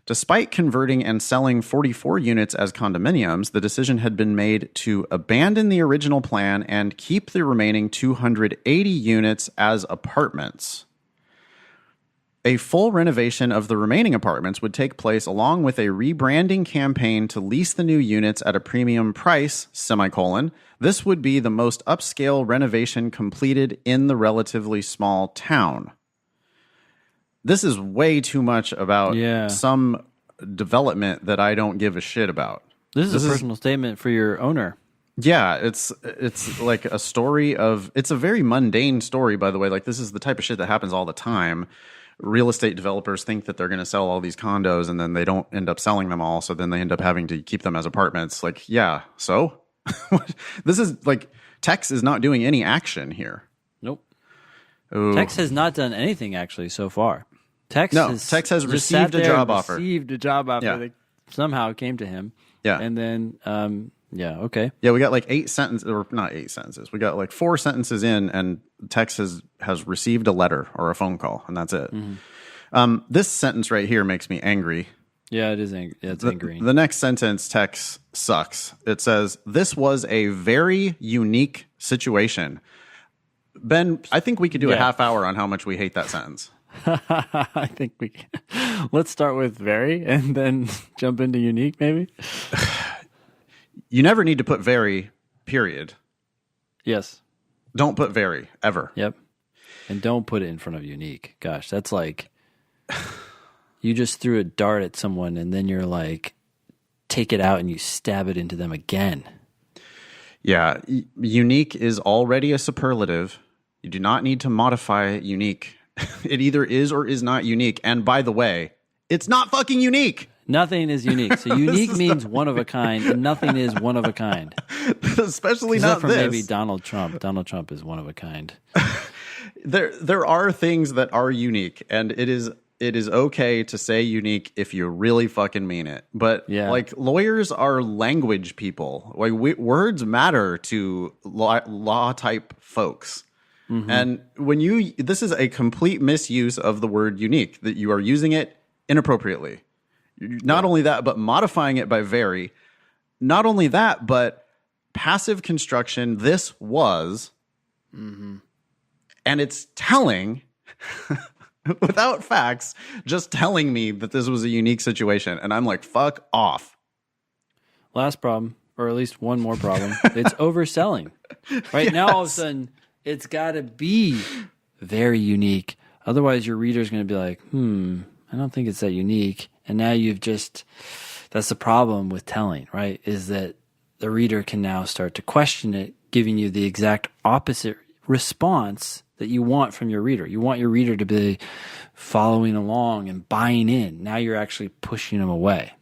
Despite converting and selling 44 units as condominiums, the decision had been made to abandon the original plan and keep the remaining 280 units as apartments. A full renovation of the remaining apartments would take place along with a rebranding campaign to lease the new units at a premium price, semicolon. This would be the most upscale renovation completed in the relatively small town. This is way too much about some development that I don't give a shit about. This is a personal statement for your owner. Yeah, it's like a story of, it's a very mundane story, by the way. Like, this is the type of shit that happens all the time. Real estate developers think that they're going to sell all these condos and then they don't end up selling them all. So then they end up having to keep them as apartments. Like, yeah, so this is like, Tex is not doing any action here. Nope. Ooh. Tex has not done anything actually so far. Tex has received a job offer. Received a job offer that somehow came to him. Yeah. And then, okay. Yeah, we got like 8 sentences, or not 8 sentences. We got like 4 sentences in, and Tex has received a letter or a phone call, and that's it. Mm-hmm. This sentence right here makes me angry. Yeah, it is angry. Yeah, it's angry. The next sentence, Tex, sucks. It says, "This was a very unique situation." Ben, I think we could do a half hour on how much we hate that sentence. I think we can. Let's start with very and then jump into unique, maybe. You never need to put very, period. Yes. Don't put very, ever. Yep. And don't put it in front of unique. Gosh, that's like you just threw a dart at someone and then you're like, take it out and you stab it into them again. Yeah. Unique is already a superlative. You do not need to modify unique. It either is or is not unique. And by the way, it's not fucking unique. Nothing is unique. So unique means one of a kind, and nothing is one of a kind. Especially not for this. Maybe Donald Trump. Donald Trump is one of a kind. There are things that are unique, and it is okay to say unique if you really fucking mean it. But like lawyers are language people. Like words matter to law type folks. Mm-hmm. And when this is a complete misuse of the word unique, that you are using it inappropriately. Not only that, but modifying it by very. Not only that, but passive construction, this was, and it's telling, without facts, just telling me that this was a unique situation. And I'm like, fuck off. Last problem, or at least one more problem, it's overselling. Right now, all of a sudden, it's got to be very unique. Otherwise, your reader's going to be like, I don't think it's that unique. And now that's the problem with telling, right? Is that the reader can now start to question it, giving you the exact opposite response that you want from your reader. You want your reader to be following along and buying in. Now you're actually pushing them away.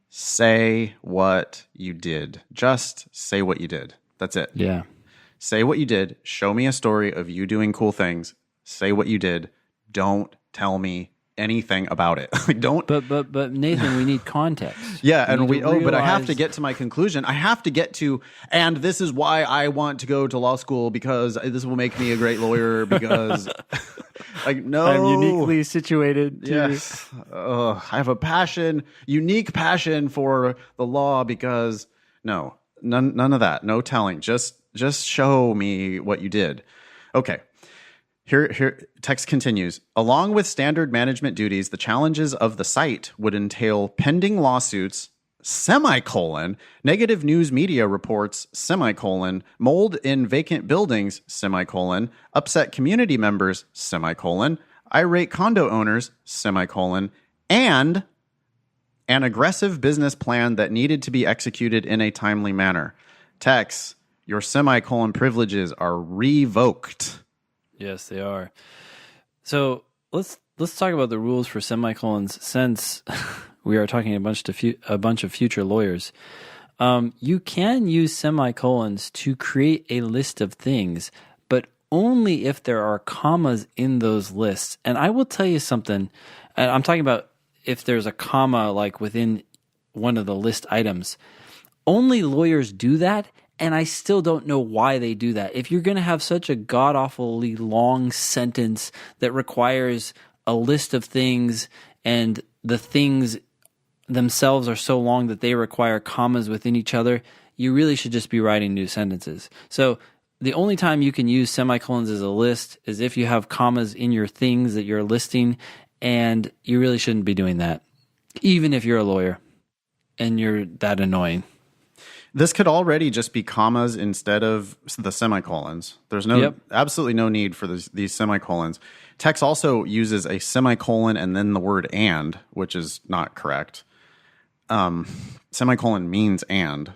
Say what you did. Just say what you did. That's it. Yeah. Say what you did. Show me a story of you doing cool things. Say what you did. Don't tell me anything about it. Like, don't. But Nathan, we need context. Yeah, and but I have realize- to get to my conclusion. I have to get to, and this is why I want to go to law school, because this will make me a great lawyer, because like, no. I'm uniquely situated to Yes. I have a unique passion for the law, because none of that. No telling. Just show me what you did. Okay. Here, text continues. Along with standard management duties, the challenges of the site would entail pending lawsuits, negative news media reports, mold in vacant buildings, upset community members, irate condo owners, and an aggressive business plan that needed to be executed in a timely manner. Tex, your privileges are revoked. Yes, they are. So let's talk about the rules for semicolons, since we are talking a bunch of future lawyers. You can use semicolons to create a list of things, but only if there are commas in those lists. And I will tell you something, and I'm talking about if there's a comma like within one of the list items. Only lawyers do that. And I still don't know why they do that. If you're going to have such a god-awfully long sentence that requires a list of things, and the things themselves are so long that they require commas within each other, you really should just be writing new sentences. So the only time you can use semicolons as a list is if you have commas in your things that you're listing, and you really shouldn't be doing that, even if you're a lawyer and you're that annoying. This could already just be commas instead of the semicolons. There's absolutely no need for these semicolons. Text also uses a semicolon and then the word "and," which is not correct. Semicolon means "and,"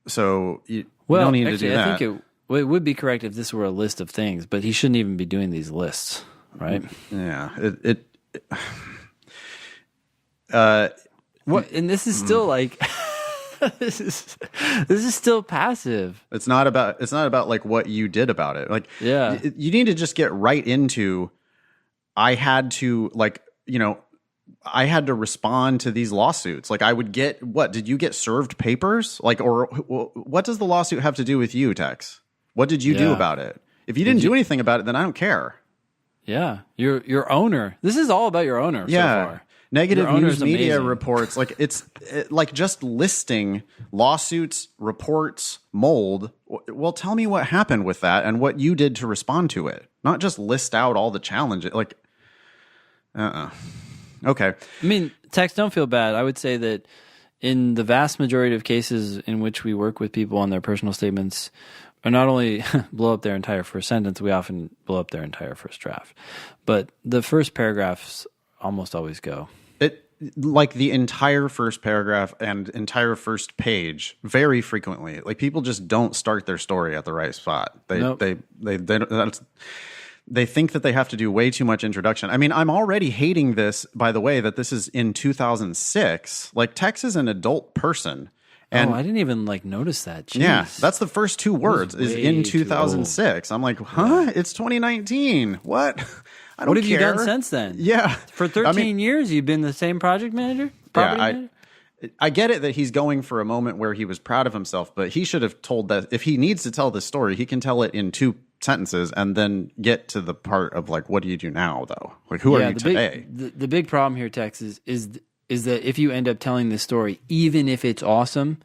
so you don't need to do that. I think it would be correct if this were a list of things, but he shouldn't even be doing these lists, right? Yeah. What? And this is still like. This is still passive. It's not about like what you did about it. Like, yeah, you need to just get right into. I had to respond to these lawsuits. Like, I would get what? Did you get served papers? Like, or what does the lawsuit have to do with you, Tex? What did you do about it? If you didn't do anything about it, then I don't care. Yeah, your owner. This is all about your owner. Yeah. So far. Negative news media reports, like like just listing lawsuits, reports, mold. Well, tell me what happened with that and what you did to respond to it. Not just list out all the challenges. Like, okay. I mean, Tex, don't feel bad. I would say that in the vast majority of cases in which we work with people on their personal statements, or not only blow up their entire first sentence, we often blow up their entire first draft. But the first paragraphs almost always go. Like the entire first paragraph and entire first page, very frequently. Like, people just don't start their story at the right spot. They think that they have to do way too much introduction. I mean, I'm already hating this, by the way, that this is in 2006. Like, Tex is an adult person. And I didn't even notice that. Jeez. Yeah, that's the first two words is in 2006. I'm like, huh? It's 2019. What? I don't care. What have you done since then? Yeah. For 13 years, you've been the same project manager? Manager? I get it that he's going for a moment where he was proud of himself, but he should have told that if he needs to tell this story, he can tell it in 2 sentences and then get to the part of like, what do you do now, though? Like, who are you today? The big problem here, Tex, is that if you end up telling this story, even if it's awesome,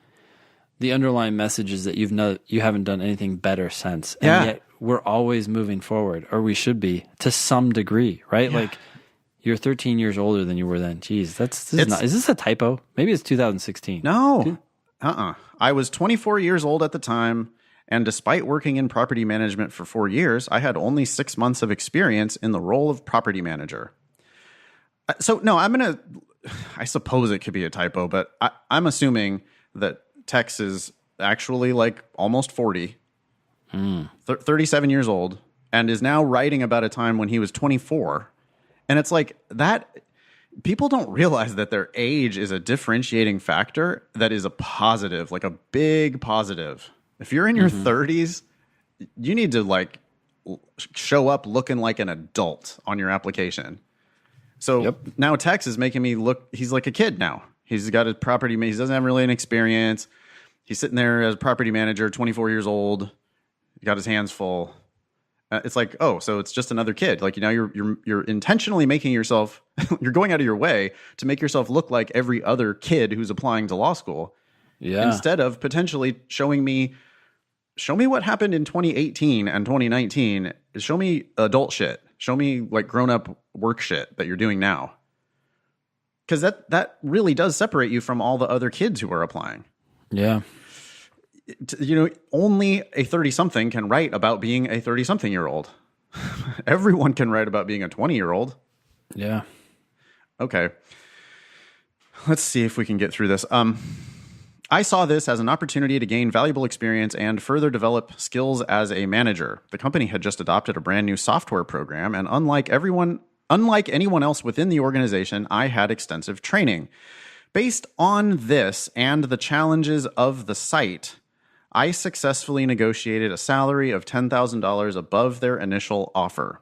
the underlying message is that you haven't done anything better since. And yet we're always moving forward, or we should be to some degree, right? Yeah. Like, you're 13 years older than you were then. Jeez, is this a typo? Maybe it's 2016. No. I was 24 years old at the time, and despite working in property management for 4 years, I had only 6 months of experience in the role of property manager. So, no, I suppose it could be a typo, but I'm assuming that Tex is actually like almost 40, 37 years old, and is now writing about a time when he was 24. And it's like that. People don't realize that their age is a differentiating factor that is a positive, like a big positive. If you're in your 30s, you need to like show up looking like an adult on your application. So now Tex is making me look, he's like a kid now. He's got a property, he doesn't have really an experience. He's sitting there as a property manager, 24 years old. He got his hands full. It's like, oh, so it's just another kid. Like, you're intentionally making yourself, you're going out of your way to make yourself look like every other kid who's applying to law school. Yeah. Instead of potentially show me what happened in 2018 and 2019. Show me adult shit. Show me like grown up work shit that you're doing now. Because that really does separate you from all the other kids who are applying. Yeah. Only a 30-something can write about being a 30-something-year-old. Everyone can write about being a 20-year-old. Yeah. Okay. Let's see if we can get through this. I saw this as an opportunity to gain valuable experience and further develop skills as a manager. The company had just adopted a brand new software program, and unlike anyone else within the organization, I had extensive training. Based on this and the challenges of the site, I successfully negotiated a salary of $10,000 above their initial offer.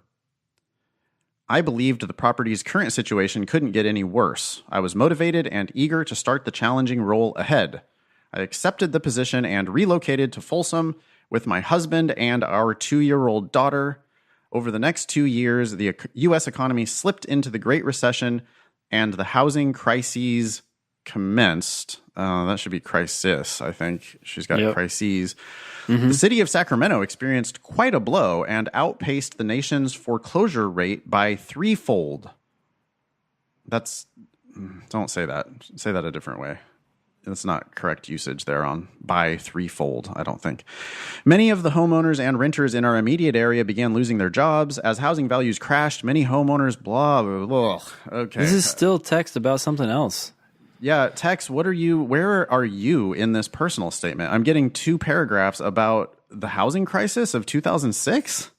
I believed the property's current situation couldn't get any worse. I was motivated and eager to start the challenging role ahead. I accepted the position and relocated to Folsom with my husband and our 2-year-old daughter. Over the next 2 years, the U.S. economy slipped into the Great Recession and the housing crises commenced. That should be crisis, I think. She's got crises. Mm-hmm. The city of Sacramento experienced quite a blow and outpaced the nation's foreclosure rate by threefold. Don't say that. Say that a different way. That's not correct usage there on by threefold, I don't think. Many of the homeowners and renters in our immediate area began losing their jobs. As housing values crashed, many homeowners, blah, blah, blah. Okay. This is still text about something else. Yeah, Tex, where are you in this personal statement? I'm getting 2 paragraphs about the housing crisis of 2006.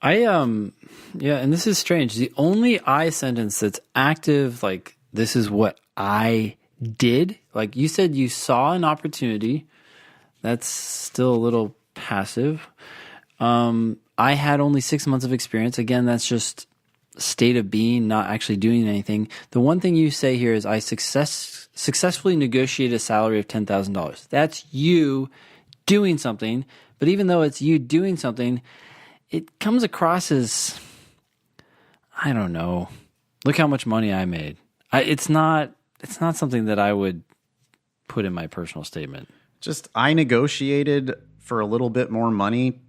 And this is strange. The only I sentence that's active, like, this is what I did. Like, you said you saw an opportunity. That's still a little passive. I had only 6 months of experience. Again, that's just state of being, not actually doing anything. The one thing you say here is I successfully negotiated a salary of $10,000. That's you doing something. But even though it's you doing something, it comes across as, I don't know, look how much money I made. It's not something that I would put in my personal statement. Just, I negotiated for a little bit more money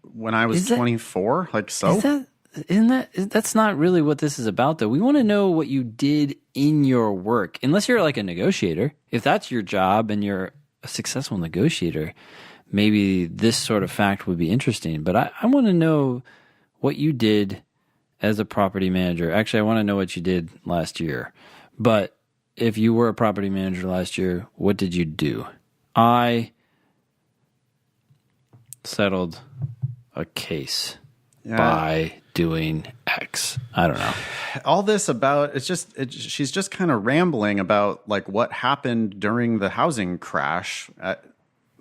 when I was 24. Like, so? That's not really what this is about, though. We want to know what you did in your work. Unless you're like a negotiator. If that's your job and you're a successful negotiator, maybe this sort of fact would be interesting. But I want to know what you did as a property manager. Actually, I want to know what you did last year. But if you were a property manager last year, what did you do? I settled a case by doing X. I don't know. All this about, she's just kind of rambling about like what happened during the housing crash.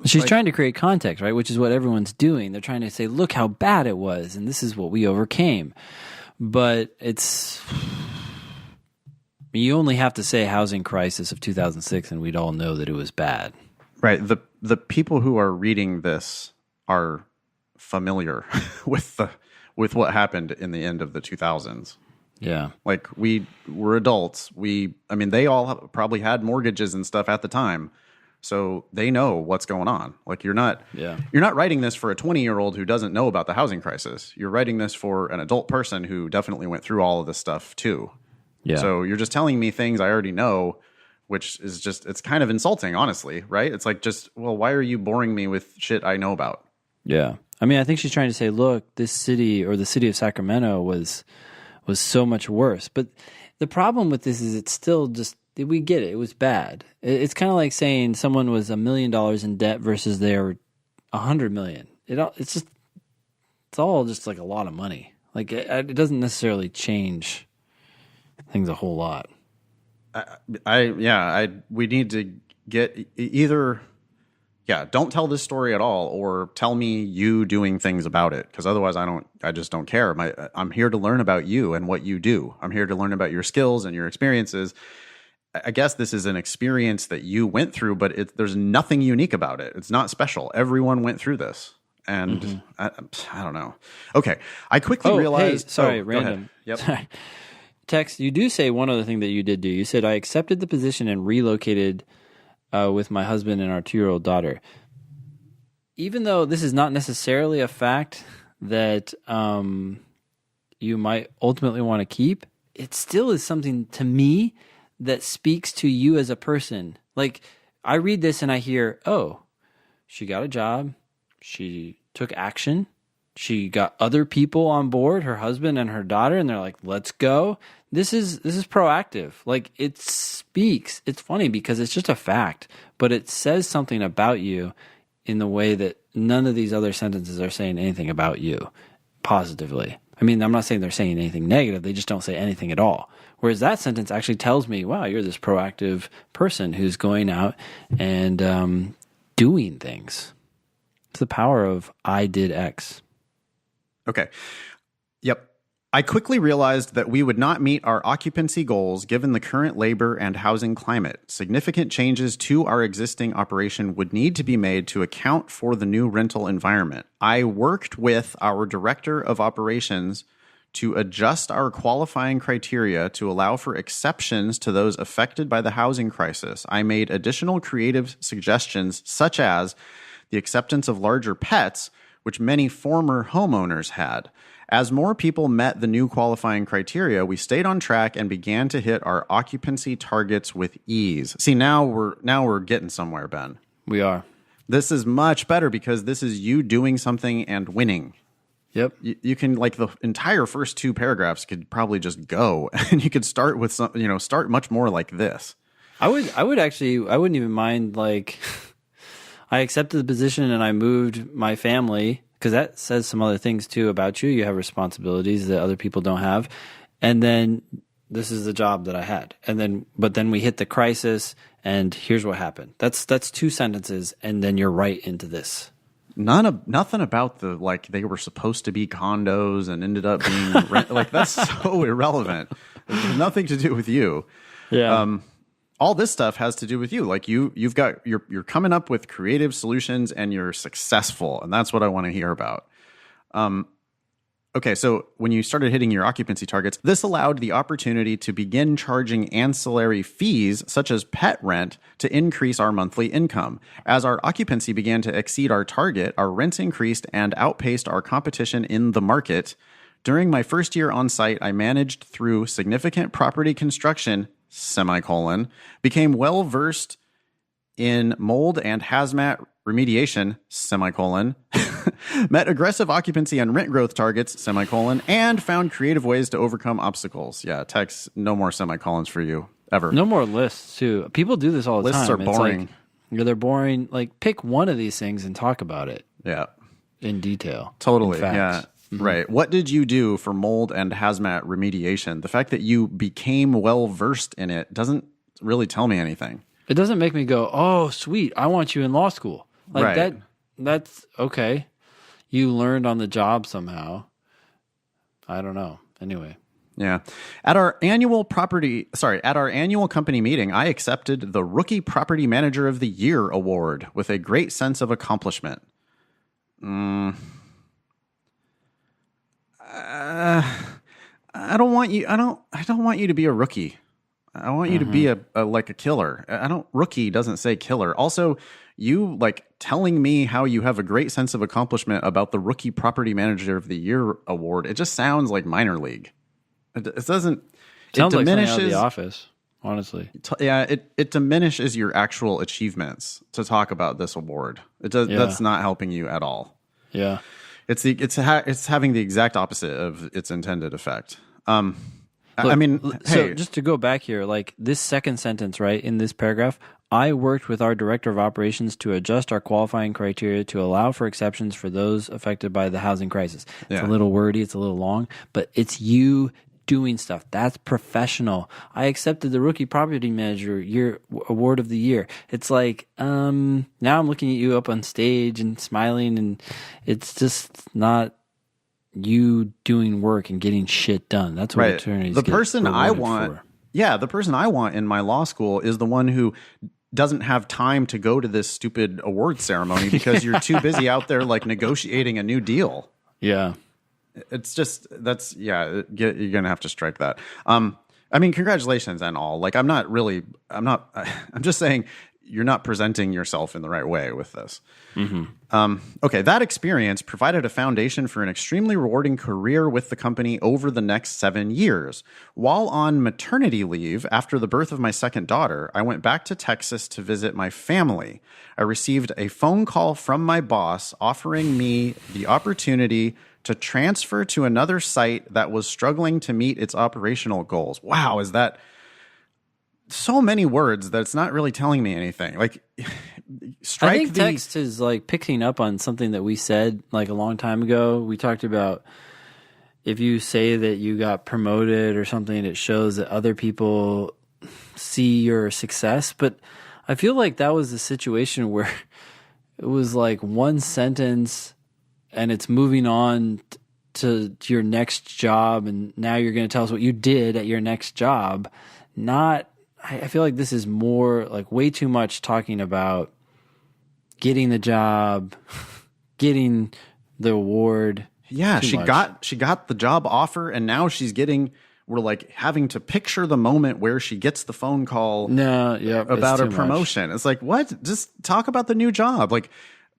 She's trying to create context, right? Which is what everyone's doing. They're trying to say, look how bad it was, and this is what we overcame. But you only have to say housing crisis of 2006, and we'd all know that it was bad. Right. The people who are reading this are familiar with what happened in the end of the 2000s. Yeah. Like, we were adults. They all probably had mortgages and stuff at the time. So they know what's going on. Like, you're not writing this for a 20-year-old who doesn't know about the housing crisis. You're writing this for an adult person who definitely went through all of this stuff too. Yeah. So you're just telling me things I already know, which is just, it's kind of insulting, honestly, right? It's like, just, well, why are you boring me with shit I know about? Yeah. I mean, I think she's trying to say, look, this city, or the city of Sacramento, was so much worse. But the problem with this is it's still just, we get it. It was bad. It's kind of like saying someone was $1 million in debt versus they were $100 million. It's all just like a lot of money. Like, it doesn't necessarily change things a whole lot. We need to get either don't tell this story at all, or tell me you doing things about it, because otherwise I just don't care. I'm here to learn about you and what you do. I'm here to learn about your skills and your experiences. I guess this is an experience that you went through, but there's nothing unique about it. It's not special. Everyone went through this. And I don't know. Okay. I quickly realized. Hey, sorry, go ahead. random. Yep. Sorry. Tex, you do say one other thing that you did do. You said, I accepted the position and relocated with my husband and our 2-year-old daughter. Even though this is not necessarily a fact that you might ultimately want to keep, it still is something to me that speaks to you as a person. Like, I read this and I hear, oh, she got a job, she took action, she got other people on board, her husband and her daughter, and they're like, let's go. This is proactive. Like, it speaks. It's funny because it's just a fact, but it says something about you in the way that none of these other sentences are saying anything about you positively. I mean, I'm not saying they're saying anything negative. They just don't say anything at all. Whereas that sentence actually tells me, wow, you're this proactive person who's going out and doing things. It's the power of I did X. Okay. Yep. I quickly realized that we would not meet our occupancy goals given the current labor and housing climate. Significant changes to our existing operation would need to be made to account for the new rental environment. I worked with our director of operations to adjust our qualifying criteria to allow for exceptions to those affected by the housing crisis. I made additional creative suggestions, such as the acceptance of larger pets, which many former homeowners had. As more people met the new qualifying criteria, we stayed on track and began to hit our occupancy targets with ease. See, now we're getting somewhere, Ben. We are. This is much better because this is you doing something and winning. Yep. You can, like, the entire first 2 paragraphs could probably just go, and you could start with start much more like this. I wouldn't even mind, like, I accepted the position and I moved my family, because that says some other things too about you. You have responsibilities that other people don't have. And then this is the job that I had. But then we hit the crisis and here's what happened. That's 2 sentences. And then you're right into this. Nothing about they were supposed to be condos and ended up being like, that's so irrelevant. It has nothing to do with you. Yeah. All this stuff has to do with you. Like, you're coming up with creative solutions and you're successful, and that's what I want to hear about. Okay, so when you started hitting your occupancy targets, this allowed the opportunity to begin charging ancillary fees, such as pet rent, to increase our monthly income. As our occupancy began to exceed our target, our rents increased and outpaced our competition in the market. During my first year on site, I managed through significant property construction, became well-versed in mold and hazmat remediation, met aggressive occupancy and rent growth targets, and found creative ways to overcome obstacles. Yeah, Tex, no more semicolons for you, ever. No more lists, too. People do this all the time. Lists are boring. They're boring. Like, pick one of these things and talk about it. Yeah. In detail. Totally, yeah. Mm-hmm. Right. What did you do for mold and hazmat remediation? The fact that you became well-versed in it doesn't really tell me anything. It doesn't make me go, oh, sweet, I want you in law school. Like, right. That's okay. You learned on the job somehow. I don't know. Anyway. Yeah. At our annual company meeting, I accepted the Rookie Property Manager of the Year award with a great sense of accomplishment. I don't want you to be a rookie. I want you to be a killer. Rookie doesn't say killer. Also, you telling me how you have a great sense of accomplishment about the Rookie Property Manager of the Year award. It just sounds like minor league. It doesn't. It sounds like something out of The Office, honestly. It diminishes your actual achievements to talk about this award. It does. Yeah. That's not helping you at all. Yeah. It's having the exact opposite of its intended effect. So just to go back here, this second sentence, right, in this paragraph, I worked with our director of operations to adjust our qualifying criteria to allow for exceptions for those affected by the housing crisis. It's a little wordy, it's a little long, but it's you doing stuff. That's professional. I accepted the Rookie Property Manager year award of the year. It's like, now I'm looking at you up on stage and smiling, and it's just not you doing work and getting shit done. That's what attorneys get rewarded for. Yeah, the person I want in my law school is the one who doesn't have time to go to this stupid award ceremony because you're too busy out there like negotiating a new deal. Yeah. It's just, you're going to have to strike that. I mean, congratulations and all. Like, I'm just saying you're not presenting yourself in the right way with this. Okay, that experience provided a foundation for an extremely rewarding career with the company over the next 7 years. While on maternity leave after the birth of my second daughter, I went back to Texas to visit my family. I received a phone call from my boss offering me the opportunity to transfer to another site that was struggling to meet its operational goals. Wow, is that so many words that it's not really telling me anything? Like, I think text is like picking up on something that we said like a long time ago. We talked about if you say that you got promoted or something, it shows that other people see your success. But I feel like that was a situation where it was like one sentence and it's moving on to your next job, and now you're going to tell us what you did at your next job. I feel like this is more like way too much talking about getting the job, getting the award. Yeah, she got the job offer, and now we're like having to picture the moment where she gets the phone call about a promotion. It's like, what? Just talk about the new job. Like,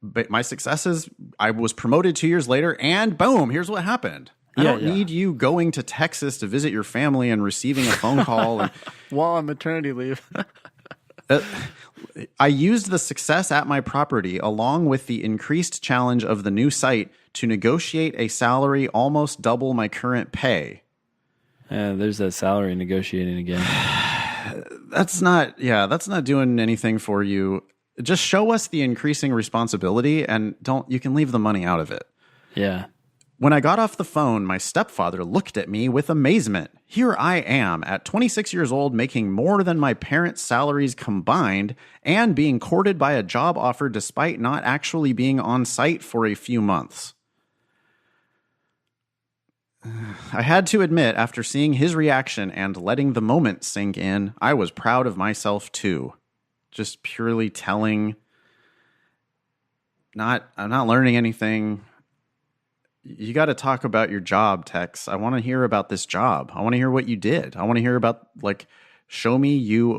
but my success is I was promoted 2 years later, and boom, here's what happened. I don't need you going to Texas to visit your family and receiving a phone call. While on maternity leave. I used the success at my property along with the increased challenge of the new site to negotiate a salary almost double my current pay. There's that salary negotiating again. That's not doing anything for you. Just show us the increasing responsibility, and you can leave the money out of it. Yeah. When I got off the phone, my stepfather looked at me with amazement. Here I am at 26 years old, making more than my parents' salaries combined and being courted by a job offer despite not actually being on site for a few months. I had to admit, after seeing his reaction and letting the moment sink in, I was proud of myself too. Just purely telling. I'm not learning anything. You got to talk about your job, Tex. I want to hear about this job. I want to hear what you did. I want to hear about, like, show me you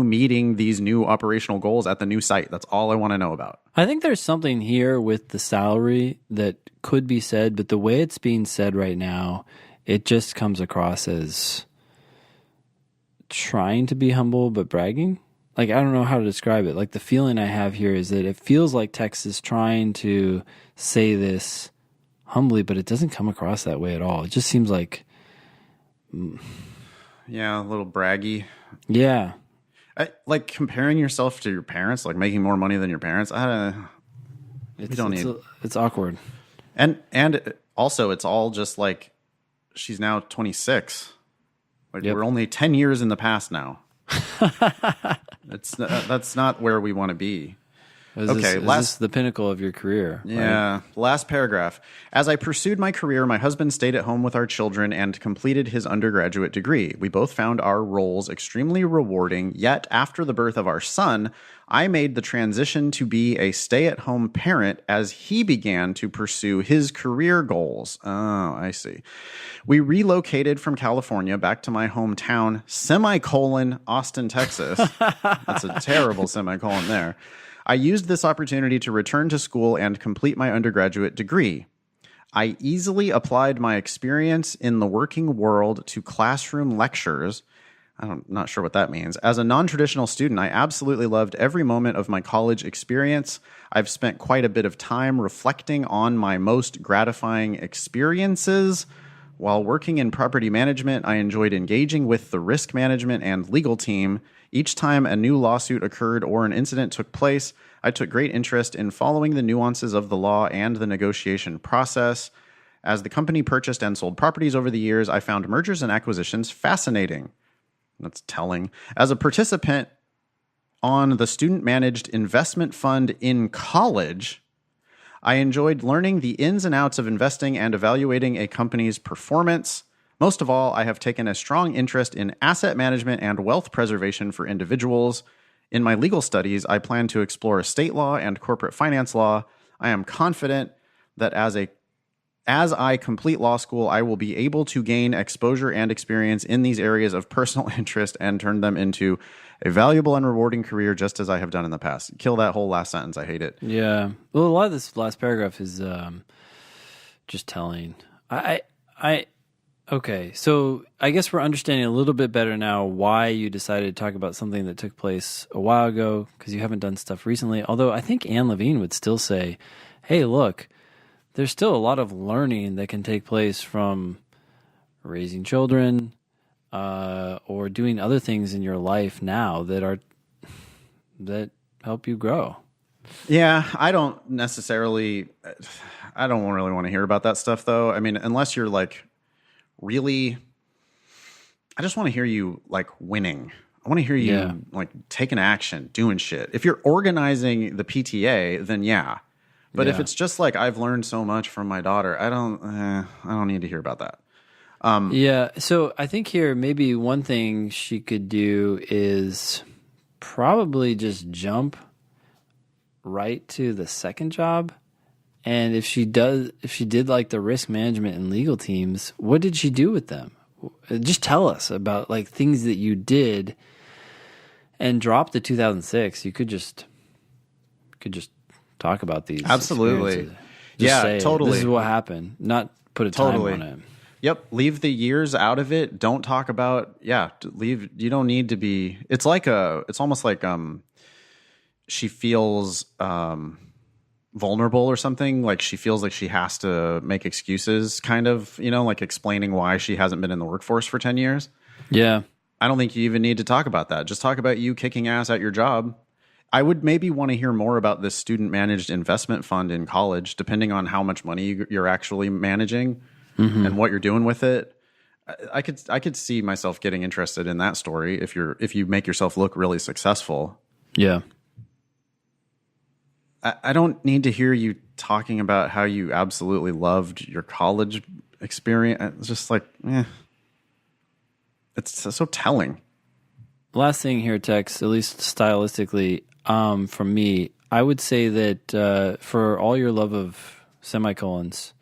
meeting these new operational goals at the new site. That's all I want to know about. I think there's something here with the salary that could be said, but the way it's being said right now, it just comes across as trying to be humble but bragging. Like, I don't know how to describe it. Like, the feeling I have here is that it feels like Tex is trying to say this humbly, but it doesn't come across that way at all. It just seems like... Yeah, a little braggy. Yeah. Like, comparing yourself to your parents, like making more money than your parents. It's awkward. And also, it's all just like, she's now 26. Like, we're only 10 years in the past now. That's not where we want to be. Is this the pinnacle of your career? Yeah. Right? Last paragraph. As I pursued my career, my husband stayed at home with our children and completed his undergraduate degree. We both found our roles extremely rewarding, yet after the birth of our son, I made the transition to be a stay-at-home parent as he began to pursue his career goals. Oh, I see. We relocated from California back to my hometown, Austin, Texas. That's a terrible semicolon there. I used this opportunity to return to school and complete my undergraduate degree. I easily applied my experience in the working world to classroom lectures. I'm not sure what that means. As a non-traditional student, I absolutely loved every moment of my college experience. I've spent quite a bit of time reflecting on my most gratifying experiences. While working in property management, I enjoyed engaging with the risk management and legal team. Each time a new lawsuit occurred or an incident took place, I took great interest in following the nuances of the law and the negotiation process. As the company purchased and sold properties over the years, I found mergers and acquisitions fascinating. That's telling. As a participant on the student-managed investment fund in college, I enjoyed learning the ins and outs of investing and evaluating a company's performance. Most of all, I have taken a strong interest in asset management and wealth preservation for individuals. In my legal studies, I plan to explore estate law and corporate finance law. I am confident that as I complete law school, I will be able to gain exposure and experience in these areas of personal interest and turn them into a valuable and rewarding career, just as I have done in the past. Kill that whole last sentence. I hate it. Yeah. Well, a lot of this last paragraph is just telling. Okay. So I guess we're understanding a little bit better now why you decided to talk about something that took place a while ago, because you haven't done stuff recently. Although I think Anne Levine would still say, hey, look, there's still a lot of learning that can take place from raising children, or doing other things in your life now that help you grow. Yeah, I don't really want to hear about that stuff, though. I mean, unless you're like really, I just want to hear you like winning. I want to hear you like taking action, doing shit. If you're organizing the PTA, then yeah. But if it's just like, I've learned so much from my daughter, I don't need to hear about that. Yeah. So I think here, maybe one thing she could do is probably just jump right to the second job. And if she did like the risk management and legal teams, what did she do with them? Just tell us about like things that you did, and drop the 2006. You could just talk about these. Absolutely. Just say, totally. This is what happened. Not put a time on it. Yep. Leave the years out of it. Don't talk about, leave. You don't need to be, it's almost like, she feels, vulnerable or something. Like she feels like she has to make excuses, kind of, like explaining why she hasn't been in the workforce for 10 years. Yeah. I don't think you even need to talk about that. Just talk about you kicking ass at your job. I would maybe want to hear more about this student managed investment fund in college, depending on how much money you're actually managing and what you're doing with it. I could see myself getting interested in that story if you make yourself look really successful. Yeah. I don't need to hear you talking about how you absolutely loved your college experience. It's just like, it's so telling. Last thing here, Tex, at least stylistically, from me, I would say that for all your love of semicolons,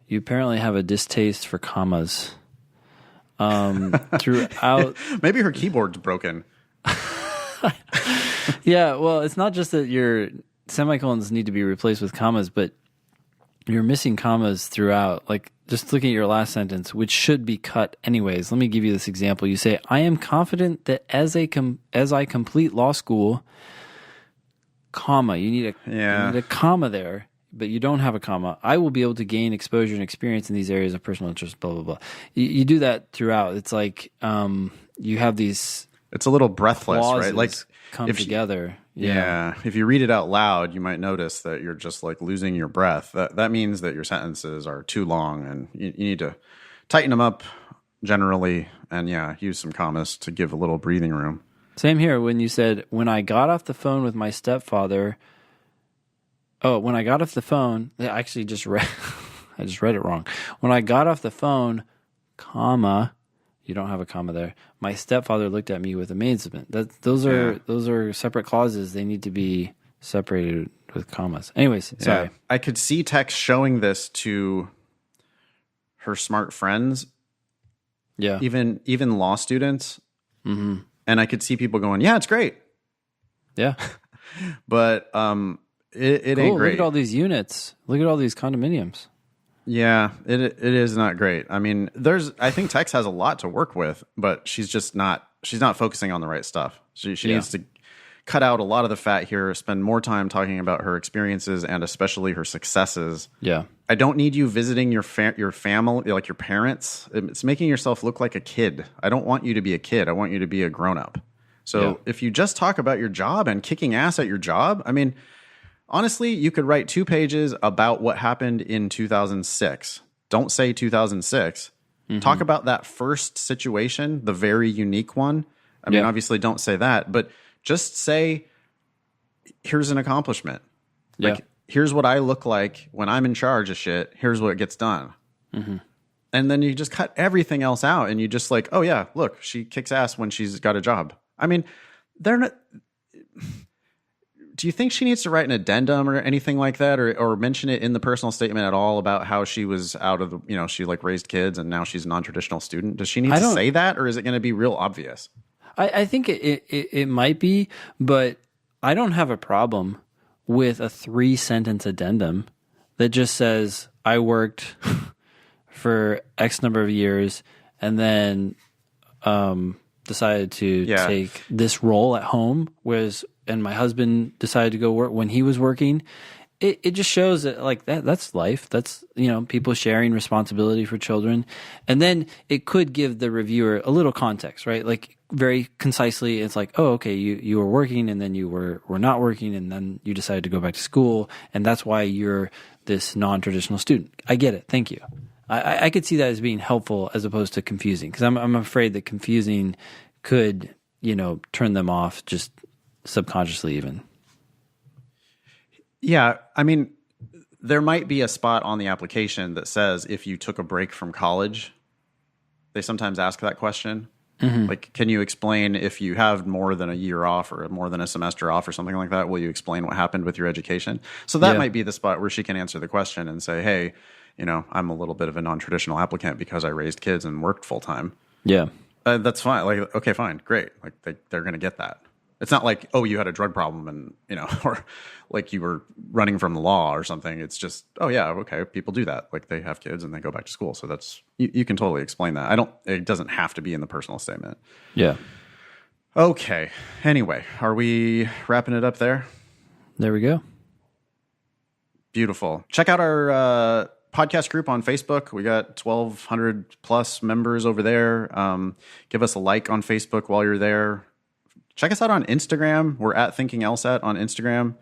you apparently have a distaste for commas. Throughout, maybe her keyboard's broken. Yeah, well, it's not just that your semicolons need to be replaced with commas, but you're missing commas throughout. Like, just looking at your last sentence, which should be cut anyways. Let me give you this example. You say, I am confident that as I complete law school, comma, you need a comma there, but you don't have a comma. I will be able to gain exposure and experience in these areas of personal interest, blah, blah, blah. You do that throughout. It's like you have these... It's a little breathless, right? Like come together. Yeah. If you read it out loud, you might notice that you're just like losing your breath. That means that your sentences are too long, and you need to tighten them up generally, and use some commas to give a little breathing room. Same here. When you said, when I got off the phone with my stepfather. Oh, when I got off the phone, I actually just read, I just read it wrong. When I got off the phone, comma, you don't have a comma there. My stepfather looked at me with amazement. Those are separate clauses. They need to be separated with commas. Anyways, sorry. I could see Tex showing this to her smart friends. Yeah. Even law students. Mm-hmm. And I could see people going, yeah, it's great. Yeah. But it cool. ain't great. Look at all these units. Look at all these condominiums. Yeah, it is not great. I mean, I think Tex has a lot to work with, but she's not focusing on the right stuff. She needs to cut out a lot of the fat here, spend more time talking about her experiences and especially her successes. Yeah. I don't need you visiting your family, like your parents. It's making yourself look like a kid. I don't want you to be a kid. I want you to be a grown-up. So if you just talk about your job and kicking ass at your job, I mean, honestly, you could write 2 pages about what happened in 2006. Don't say 2006. Talk about that first situation, the very unique one. I mean, obviously, don't say that, but just say, here's an accomplishment. Like, here's what I look like when I'm in charge of shit. Here's what gets done. And then you just cut everything else out and you just like, oh yeah, look, she kicks ass when she's got a job. I mean, they're not... Do you think she needs to write an addendum or anything like that, or mention it in the personal statement at all about how she was out of the, you know, she like raised kids and now she's a non-traditional student? Does she need to say that, or is it going to be real obvious? I think it might be, but I don't have a problem with a 3-sentence addendum that just says, I worked for X number of years and then decided to take this role at home, and my husband decided to go work when he was working. It just shows that like that's life. That's, you know, people sharing responsibility for children. And then it could give the reviewer a little context, right? Like very concisely, it's like, oh, okay, you were working and then you were not working and then you decided to go back to school and that's why you're this non-traditional student. I get it. Thank you. I could see that as being helpful as opposed to confusing, because I'm afraid that confusing could, you know, turn them off just subconsciously even. Yeah, I mean, there might be a spot on the application that says if you took a break from college. They sometimes ask that question. Like, can you explain if you have more than a year off or more than a semester off or something like that? Will you explain what happened with your education? So that might be the spot where she can answer the question and say, hey, you know, I'm a little bit of a non-traditional applicant because I raised kids and worked full time. Yeah. That's fine. Like, okay, fine, great. Like they're going to get that. It's not like, oh, you had a drug problem and, you know, or like you were running from the law or something. It's just, oh yeah, okay, people do that. Like they have kids and they go back to school. So that's, you can totally explain that. It doesn't have to be in the personal statement. Yeah. Okay. Anyway, are we wrapping it up there? There we go. Beautiful. Check out our podcast group on Facebook. We got 1,200 plus members over there. Give us a like on Facebook while you're there. Check us out on Instagram. We're at Thinking LSAT on Instagram.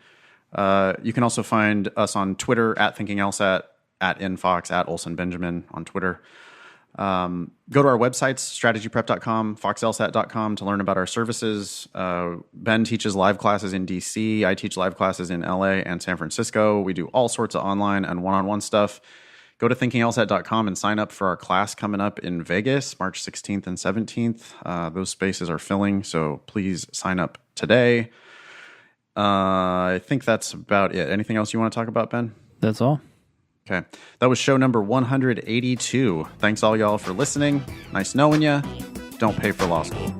You can also find us on Twitter at Thinking LSAT, at nfox, at Olson Benjamin on Twitter. Go to our websites, strategyprep.com, foxlsat.com to learn about our services. Ben teaches live classes in DC. I teach live classes in LA and San Francisco. We do all sorts of online and one-on-one stuff. Go to thinkinglsat.com and sign up for our class coming up in Vegas, March 16th and 17th. Those spaces are filling, so please sign up today. I think that's about it. Anything else you want to talk about, Ben? That's all. Okay. That was show number 182. Thanks all y'all for listening. Nice knowing you. Don't pay for law school.